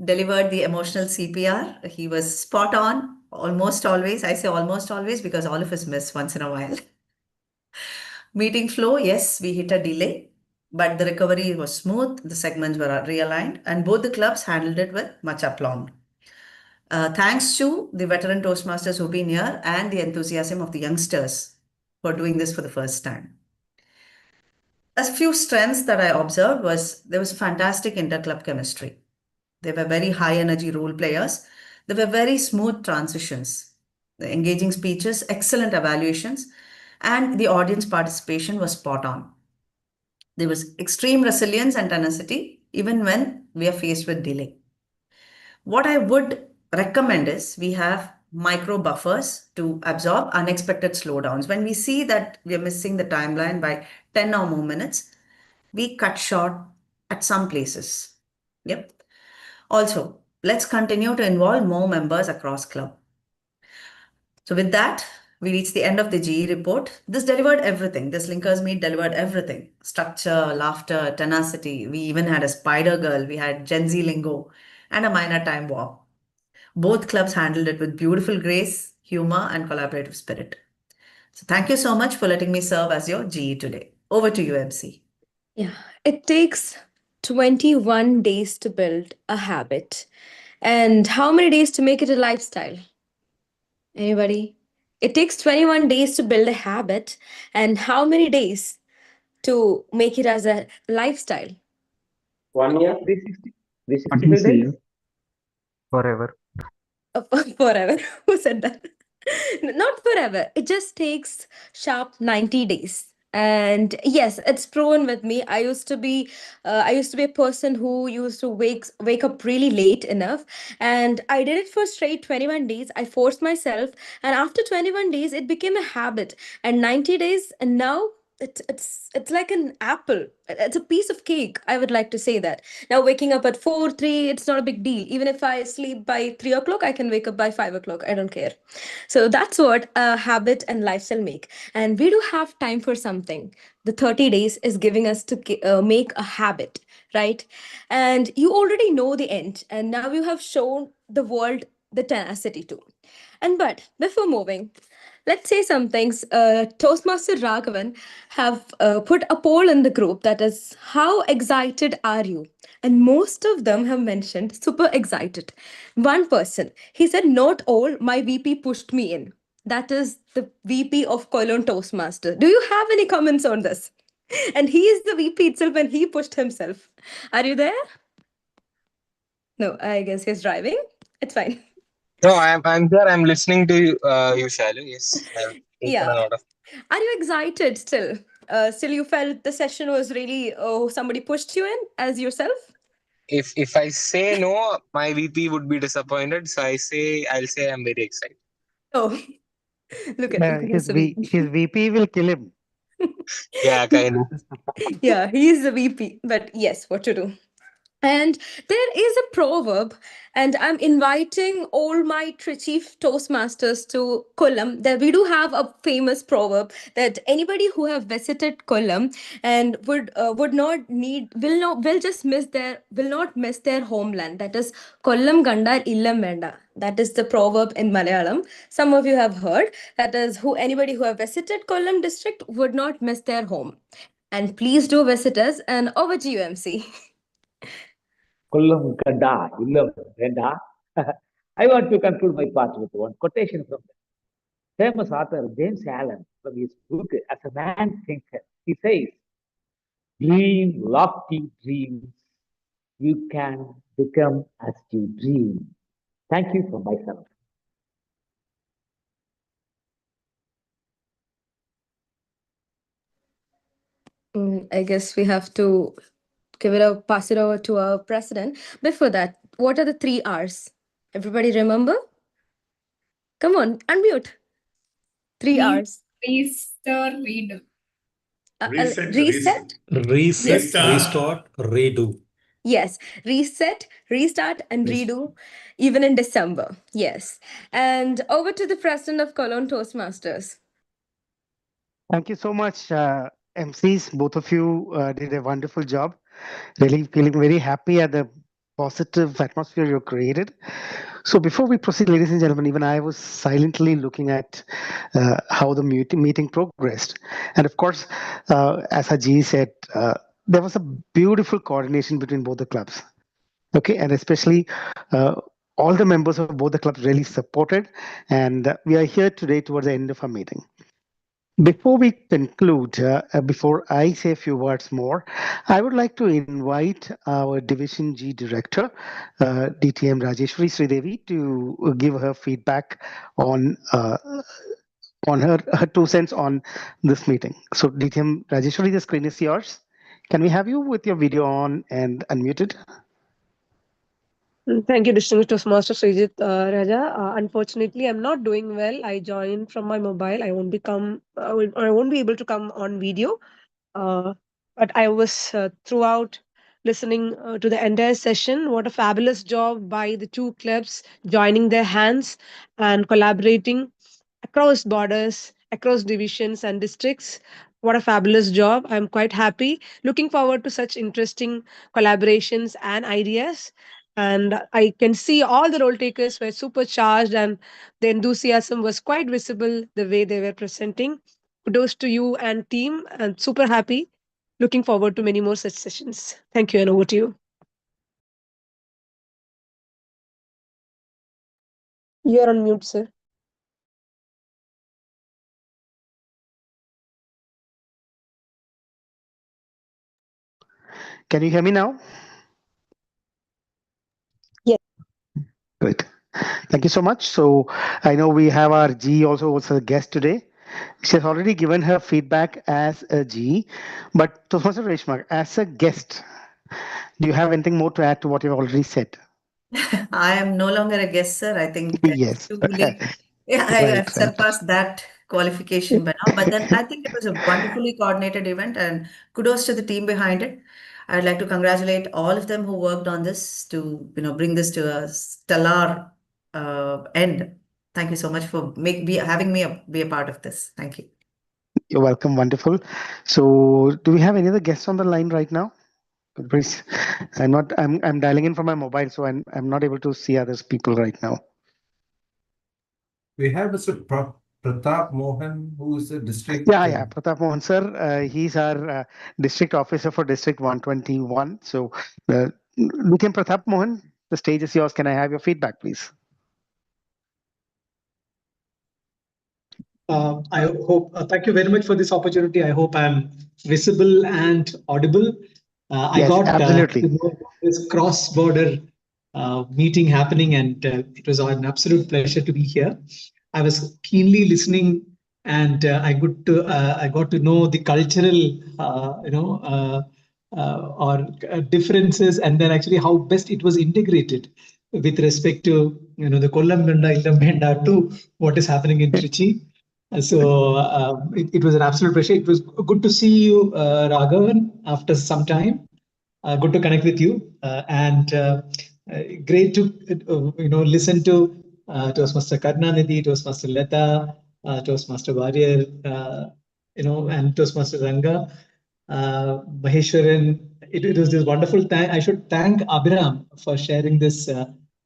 delivered the emotional CPR. He was spot on almost always. I say almost always because all of us miss once in a while. Meeting flow, yes, we hit a delay. but the recovery was smooth, the segments were realigned, and both the clubs handled it with much aplomb. Thanks to the veteran Toastmasters who've been here and the enthusiasm of the youngsters who are doing this for the first time. A few strengths that I observed was there was fantastic inter-club chemistry. They were very high energy role players. There were very smooth transitions, the engaging speeches, excellent evaluations, and the audience participation was spot on. There was extreme resilience and tenacity even when we are faced with delay. What I would recommend is we have micro buffers to absorb unexpected slowdowns. When we see that we are missing the timeline by 10 or more minutes, we cut short at some places. Yep. Also, let's continue to involve more members across club. So with that, we reach the end of the GE report. This delivered everything. This Linkers Meet delivered everything. Structure, laughter, tenacity. We even had a spider girl. We had Gen Z lingo and a minor time warp. Both clubs handled it with beautiful grace, humor, and collaborative spirit. So thank you so much for letting me serve as your GE today. Over to you, MC. Yeah, it takes 21 days to build a habit. And how many days to make it a lifestyle? Anybody? It takes 21 days to build a habit. And how many days to make it as a lifestyle? 1 year, 365 days. Forever. Forever. Who said that? Not forever. It just takes sharp 90 days. And yes, it's proven with me. I used to be a person who used to wake up really late enough, and I did it for straight 21 days. I forced myself, and after 21 days, it became a habit. And 90 days, and now it's like an apple. It's a piece of cake. I would like to say that. Now waking up at 4, 3, it's not a big deal. Even if I sleep by 3 o'clock, I can wake up by 5 o'clock. I don't care. So that's what a habit and lifestyle make. And we do have time for something. The 30 days is giving us to make a habit, right? And you already know the end. And now you have shown the world the tenacity too. But before moving, let's say some things. Toastmaster Raghavan have put a poll in the group that is, how excited are you? And most of them have mentioned super excited. One person, he said, not all, my VP pushed me in. That is the VP of Cologne Toastmaster. Do you have any comments on this? And he is the VP itself and he pushed himself. Are you there? No, I guess he's driving. It's fine. No, I'm there. I'm listening to you, Shalu. Yes, I've taken Yeah. a lot of. Are you excited still? Still you felt the session was really, somebody pushed you in as yourself? If I say no, my VP would be disappointed. So I'll say I'm very excited. Oh, look at him. He's His VP will kill him. Yeah, kind of. Yeah, he is the VP. But yes, what to do? And there is a proverb, and I'm inviting all my Chief Toastmasters to Kollam. That we do have a famous proverb that anybody who have visited Kollam and will not miss their homeland. That is Kollam Gandar Illam Venda. That is the proverb in Malayalam. Some of you have heard. That is anybody who have visited Kollam district would not miss their home. And please do visit us. And over to you, MC. Kollam Ganda, Illam Venda. I want to conclude my part with one quotation from the famous author James Allen from his book As a Man Thinker. He says, dream lofty dreams, you can become as you dream. Thank you for myself. I guess we have to pass it over to our president. Before that, what are the 3 R's? Everybody remember? Come on, unmute. 3 R's. Restore, redo. Reset, Reset? Restart, redo. Yes, reset, restart, and redo, even in December. Yes. And over to the president of Cologne Toastmasters. Thank you so much, MCs. Both of you did a wonderful job. Really feeling very happy at the positive atmosphere you created. So before we proceed, ladies and gentlemen, even I was silently looking at how the meeting progressed. And of course, as Haji said, there was a beautiful coordination between both the clubs. Okay, and especially all the members of both the clubs really supported, and we are here today towards the end of our meeting. Before we conclude, before I say a few words more, I would like to invite our Division G Director, DTM Rajeshwari Sridevi, to give her feedback on her 2 cents on this meeting. So DTM Rajeshwari, the screen is yours. Can we have you with your video on and unmuted? Thank you, distinguished Toastmaster Srijit Raja. Unfortunately, I'm not doing well. I joined from my mobile. I won't be able to come on video. But I was throughout listening to the entire session. What a fabulous job by the two clubs joining their hands and collaborating across borders, across divisions and districts. What a fabulous job. I'm quite happy. Looking forward to such interesting collaborations and ideas. And I can see all the role takers were supercharged and the enthusiasm was quite visible the way they were presenting. Kudos to you and team, and super happy. Looking forward to many more such sessions. Thank you, and over to you. You're on mute, sir. Can you hear me now? Yes. Great. Thank you so much. So I know we have our G also as a guest today. She has already given her feedback as a G, but Toastmaster Reshma, as a guest, do you have anything more to add to what you've already said? I am no longer a guest, sir. I think Yes. too late. Yeah, I have surpassed that qualification by now. But then I think it was a wonderfully coordinated event, and kudos to the team behind it. I'd like to congratulate all of them who worked on this to bring this to a stellar end. Thank you so much for having me be a part of this. Thank you. You're welcome. Wonderful. So do we have any other guests on the line right now? Please. I'm dialing in from my mobile, so I'm not able to see other people right now. We have Mr. Pratap Mohan, who is a district. Yeah, Pratap Mohan, sir. He's our district officer for District 121. So, Lieutenant Pratap Mohan, the stage is yours. Can I have your feedback, please? I hope, thank you very much for this opportunity. I hope I'm visible and audible. I Yes, got absolutely. to know this cross-border meeting happening, and it was an absolute pleasure to be here. I was keenly listening, and I got to know the cultural, or differences, and then actually how best it was integrated with respect to the Kollam Ganda, Illam Ganda to what is happening in Trichy. So it was an absolute pleasure. It was good to see you, Raghavan, after some time. Good to connect with you, and great to listen to Toastmaster Karnanidhi, Toastmaster Leta, Toastmaster Warrior, and Toastmaster Ranga, Maheshwaran. It was this wonderful time. I should thank Abhiram for sharing this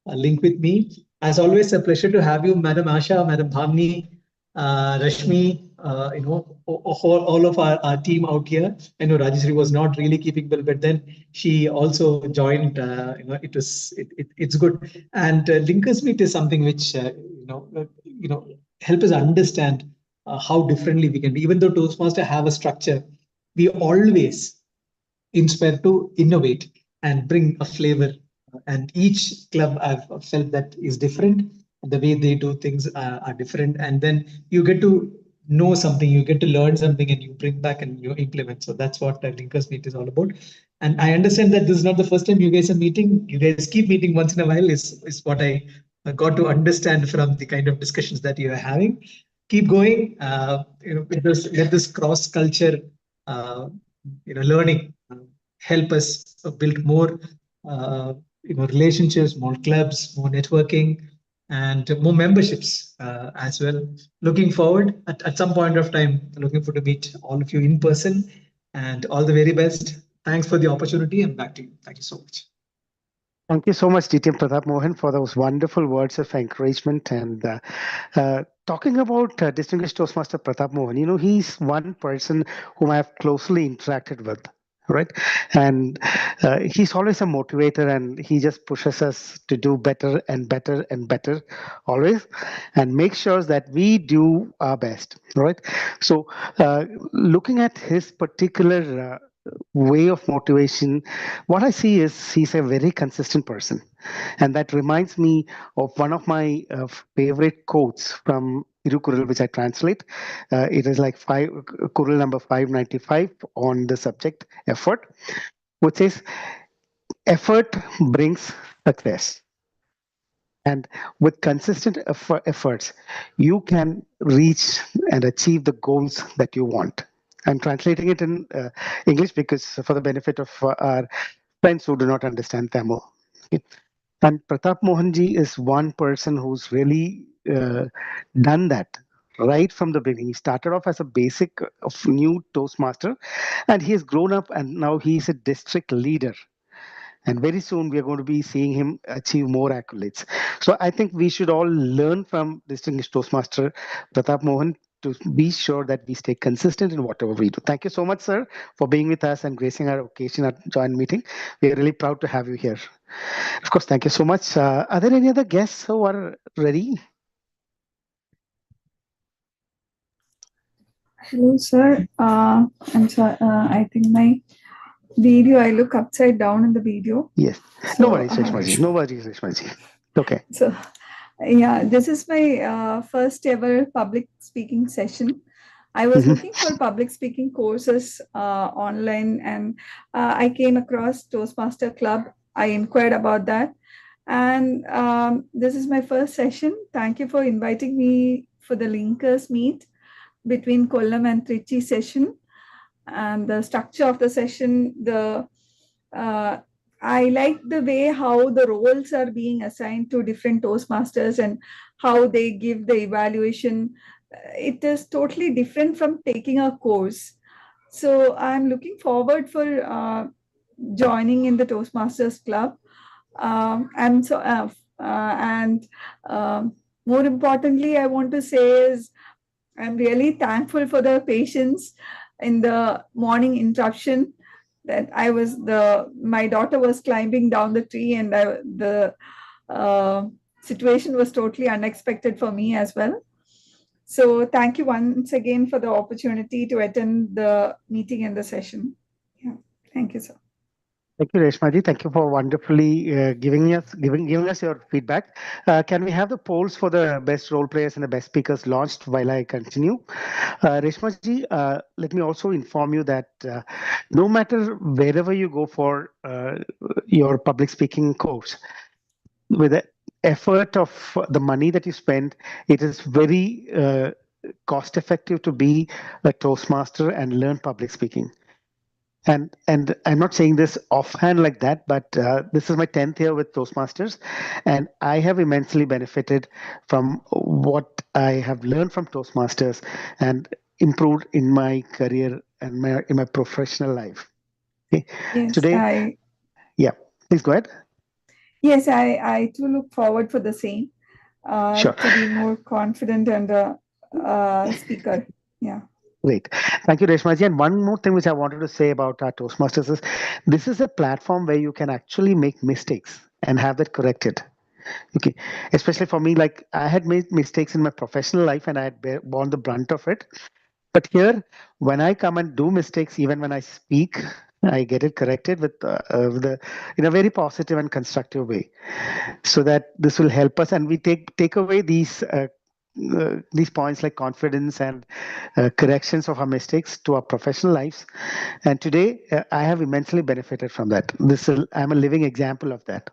link with me. As always, a pleasure to have you, Madam Asha, Madam Bhamni, Rashmi, all of our team out here. I know Rajeshri was not really keeping well, but then she also joined. It's good. And Linkers Meet is something which help us understand how differently we can be. Even though Toastmaster have a structure, we always inspire to innovate and bring a flavor. And each club I've felt that is different. The way they do things are different, and then you get to know something, you get to learn something, and you bring back and you implement. So that's what Linkers Meet is all about. And I understand that this is not the first time you guys are meeting. You guys keep meeting once in a while is what I got to understand from the kind of discussions that you are having. Keep going. Let this cross culture learning help us build more relationships, more clubs, more networking, and more memberships as well. Looking forward at some point of time, looking forward to meet all of you in person, and all the very best. Thanks for the opportunity, and back to you. Thank you so much. Thank you so much, DTM Pratap Mohan, for those wonderful words of encouragement. And talking about distinguished Toastmaster Pratap Mohan, he's one person whom I have closely interacted with. right? And he's always a motivator, and he just pushes us to do better and better and better always, and make sure that we do our best, right? So looking at his particular way of motivation, what I see is he's a very consistent person. And that reminds me of one of my favorite quotes from Irukurul, which I translate. It is like Kurul number 595 on the subject effort, which says, effort brings success. And with consistent efforts, you can reach and achieve the goals that you want. I'm translating it in English because for the benefit of our friends who do not understand Tamil. Okay. And Pratap Mohanji is one person who's really done that right from the beginning. He started off as a basic of new Toastmaster, and he has grown up, and now he's a district leader. And very soon we are going to be seeing him achieve more accolades. So I think we should all learn from distinguished Toastmaster Pratap Mohan to be sure that we stay consistent in whatever we do. Thank you so much, sir, for being with us and gracing our occasion at joint meeting. We are really proud to have you here. Of course, thank you so much. Are there any other guests who are ready? Hello, sir. I'm sorry. I think my video, I look upside down in the video. Yes. So, No worries, Reshmaji. No worries, Reshmaji. Okay. So, yeah, this is my first ever public speaking session. I was looking for public speaking courses online, and I came across Toastmaster Club. I inquired about that. And this is my first session. Thank you for inviting me for the Linkers meet between Kollam and Trichy session. And the structure of the session, I like the way how the roles are being assigned to different Toastmasters and how they give the evaluation. It is totally different from taking a course. So I'm looking forward for joining in the Toastmasters Club. More importantly, I want to say is I'm really thankful for the patience in the morning interruption that my daughter was climbing down the tree, and the situation was totally unexpected for me as well. So thank you once again for the opportunity to attend the meeting and the session. Yeah, thank you, sir. Thank you, Reshmaji. Thank you for wonderfully giving us your feedback. Can we have the polls for the best role players and the best speakers launched while I continue? Reshmaji, let me also inform you that no matter wherever you go for your public speaking course, with the effort of the money that you spend, it is very cost effective to be a Toastmaster and learn public speaking. And I'm not saying this offhand like that, but this is my 10th year with Toastmasters, and I have immensely benefited from what I have learned from Toastmasters and improved in my career and in my professional life. Okay. Yes, Today, yeah, please go ahead. Yes, I too look forward for the same, Sure. to be more confident and a speaker. Yeah. Great. Thank you, Reshmaji. And one more thing which I wanted to say about our Toastmasters is this is a platform where you can actually make mistakes and have that corrected. Okay. Especially for me, like I had made mistakes in my professional life and I had borne the brunt of it. But here, when I come and do mistakes, even when I speak, I get it corrected in a very positive and constructive way, so that this will help us, and we take away these points like confidence and corrections of our mistakes to our professional lives. And today, I have immensely benefited from that. I'm a living example of that.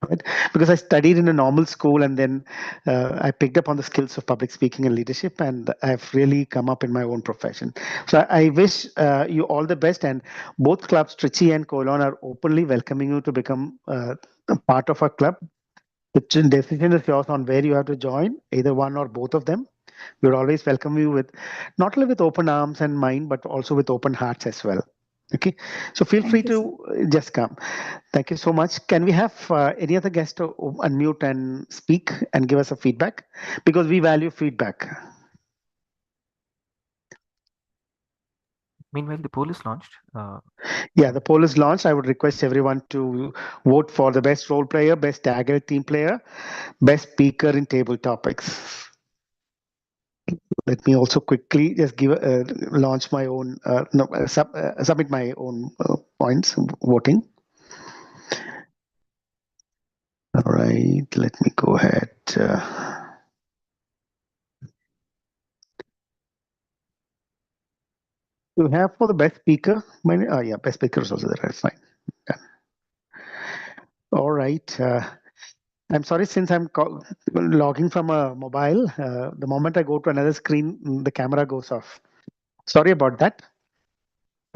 Right? Because I studied in a normal school, and then I picked up on the skills of public speaking and leadership, and I've really come up in my own profession. So I wish you all the best, and both clubs, Trichy and Kollam, are openly welcoming you to become a part of our club. The decision is yours on where you have to join, either one or both of them. We would always welcome you with not only with open arms and mind, but also with open hearts as well. Okay, so feel free to just come. Thank you so much. Can we have any other guest to unmute and speak and give us a feedback? Because we value feedback. Meanwhile, the poll is launched. Yeah, the poll is launched. I would request everyone to vote for the best role player, best Dagger team player, best speaker in table topics. Let me also quickly just give launch my own submit my own points voting. All right, let me go ahead. You have for the best speaker. Yeah, best speaker is also there. Fine. Done. All right. I'm sorry, since I'm logging from a mobile, the moment I go to another screen, the camera goes off. Sorry about that.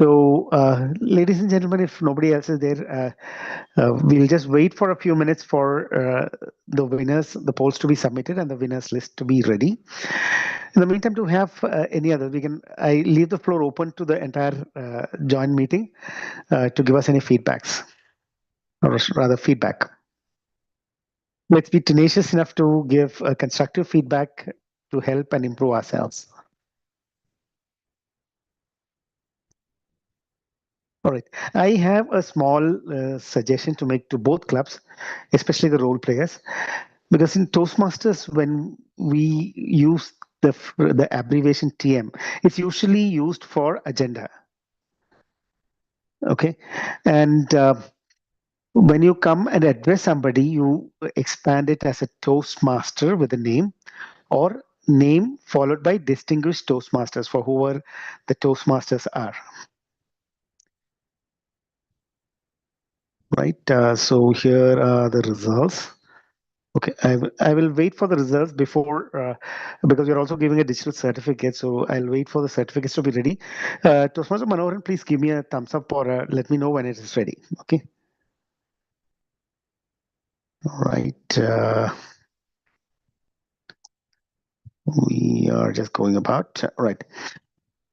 So, ladies and gentlemen, if nobody else is there, we'll just wait for a few minutes for the winners, the polls to be submitted and the winners list to be ready. In the meantime, to have any other, I leave the floor open to the entire joint meeting to give us any feedbacks, or rather feedback. Let's be tenacious enough to give constructive feedback to help and improve ourselves. All right. I have a small suggestion to make to both clubs, especially the role players, because in Toastmasters, when we use the abbreviation TM, it's usually used for agenda. Okay, and when you come and address somebody, you expand it as a Toastmaster with a name, or name followed by distinguished Toastmasters for whoever the Toastmasters are. Right, so here are the results. Okay, I will wait for the results before, because you're also giving a digital certificate, so I'll wait for the certificates to be ready. Toastmaster Manoharan, please give me a thumbs up or let me know when it is ready. Okay. All right. We are just going about. Right.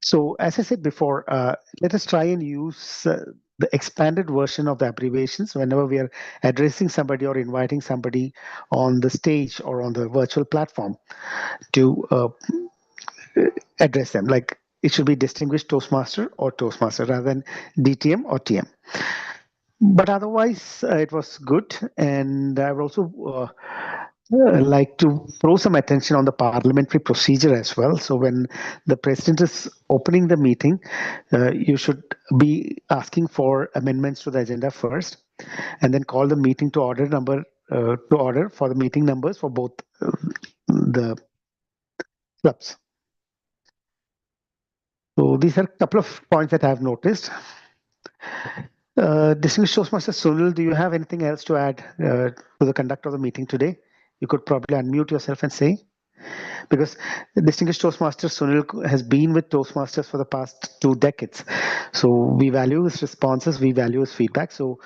So as I said before, let us try and use the expanded version of the abbreviations whenever we are addressing somebody or inviting somebody on the stage or on the virtual platform to address them. Like it should be distinguished Toastmaster or Toastmaster rather than DTM or TM. But otherwise, it was good. And I would also like to throw some attention on the parliamentary procedure as well. So when the president is opening the meeting, you should be asking for amendments to the agenda first, and then call the meeting to order for the meeting numbers for both the clubs. So these are a couple of points that I have noticed. Distinguished Toastmaster Sunil, do you have anything else to add to the conduct of the meeting today? You could probably unmute yourself and say, because the Distinguished Toastmaster Sunil has been with Toastmasters for the past 2 decades. So we value his responses, we value his feedback. So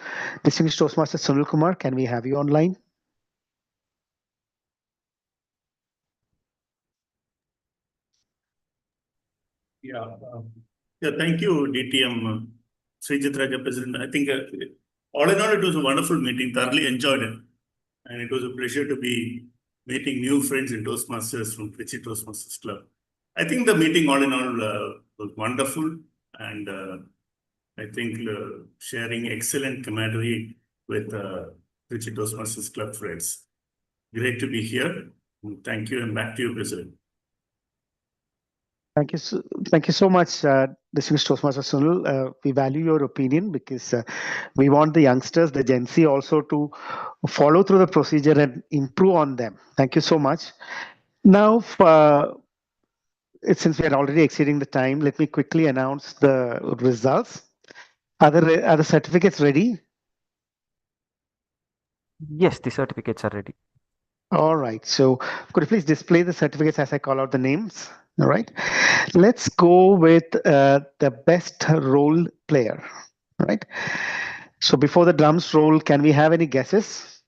Distinguished Toastmaster Sunil Kumar, can we have you online? Yeah, thank you, DTM Srijit Raja, President. I think all in all, it was a wonderful meeting, thoroughly enjoyed it. And it was a pleasure to be meeting new friends in Toastmasters from Trichy Toastmasters Club. I think the meeting all in all was wonderful, and I think sharing excellent camaraderie with Trichy Toastmasters Club friends. Great to be here. Thank you, and back to you, President. Thank you so much, Distinguished Toastmaster Sunil. We value your opinion because we want the youngsters, the Gen Z, also to follow through the procedure and improve on them. Thank you so much. Now, since we are already exceeding the time, let me quickly announce the results. Are the certificates ready? Yes, the certificates are ready. All right. So could you please display the certificates as I call out the names? All right. Let's go with the best role player. All right. So before the drums roll, can we have any guesses?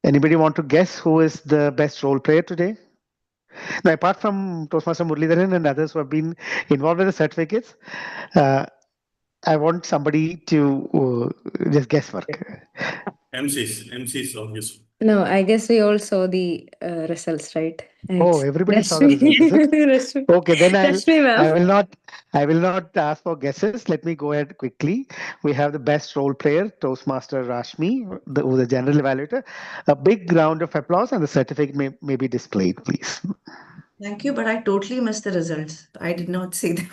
Anybody want to guess who is the best role player today? Now, apart from Toastmaster Muralidharan and others who have been involved with the certificates, I want somebody to just guesswork. MCs, obviously. No, I guess we all saw the results, right? Oh, It's everybody saw the results, is it? Rashmi. Okay, then Rashmi, I ma'am. will not ask for guesses. Let me go ahead quickly. We have the best role player, Toastmaster Rashmi, who's the general evaluator. A big round of applause, and the certificate may be displayed, please. Thank you, but I totally missed the results. I did not see them.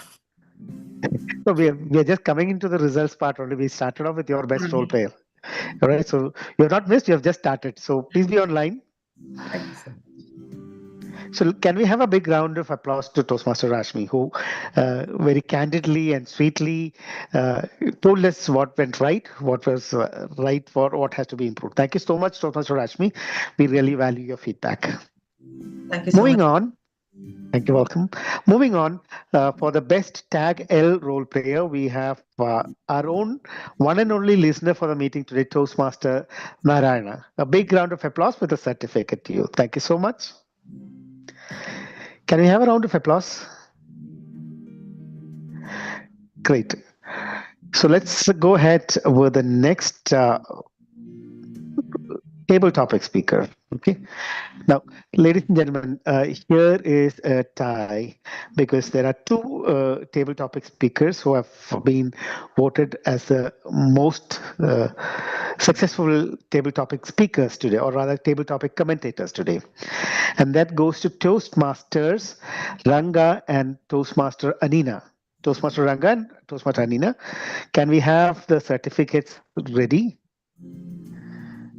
So we are just coming into the results part only. We started off with your best role player. All right, so you have not missed, you have just started. So please be online. Thank you, sir. So can we have a big round of applause to Toastmaster Rashmi, who very candidly and sweetly told us what went right, what was right, for what has to be improved. Thank you so much, Toastmaster Rashmi. We really value your feedback. Thank you so Moving much. on. Thank you, welcome. Moving on, for the best Tag L role player, we have our own one and only listener for the meeting today, Toastmaster Narayana. A big round of applause with a certificate to you. Thank you so much. Can we have a round of applause? Great. So let's go ahead with the next table topic speaker. Okay. Now, ladies and gentlemen, here is a tie because there are two table topic speakers who have been voted as the most successful table topic speakers today, or rather table topic commentators today. And that goes to Toastmasters Ranga and Toastmaster Anina. Toastmaster Ranga and Toastmaster Anina, can we have the certificates ready?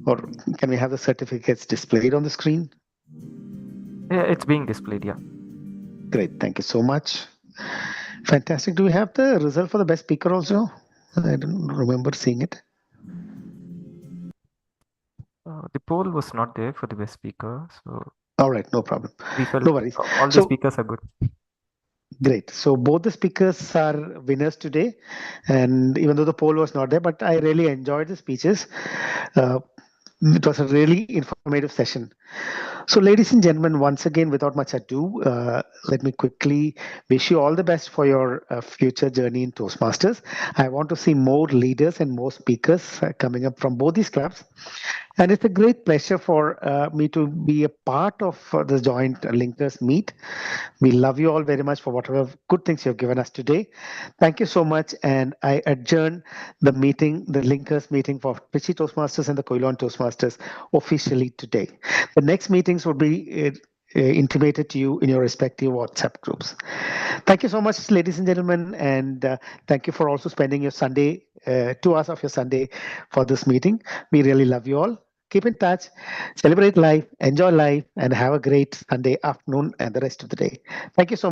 Or can we have the certificates displayed on the screen? Yeah, it's being displayed, yeah. Great, thank you so much. Fantastic. Do we have the result for the best speaker also? I don't remember seeing it. The poll was not there for the best speaker, so. All right, no problem. We felt No worries. all the speakers are good. Great. So both the speakers are winners today. And even though the poll was not there, but I really enjoyed the speeches. It was a really informative session. So ladies and gentlemen, once again, without much ado, let me quickly wish you all the best for your future journey in Toastmasters. I want to see more leaders and more speakers coming up from both these clubs. And it's a great pleasure for me to be a part of the joint Linkers meet. We love you all very much for whatever good things you have given us today. Thank you so much. And I adjourn the meeting, the Linkers meeting for Trichy Toastmasters and the Koilon Toastmasters officially today. The next meetings will be intimated to you in your respective WhatsApp groups. Thank you so much, ladies and gentlemen, and thank you for also spending your Sunday, 2 hours of your Sunday for this meeting. We really love you all. Keep in touch, celebrate life, enjoy life, and have a great Sunday afternoon and the rest of the day. Thank you so much.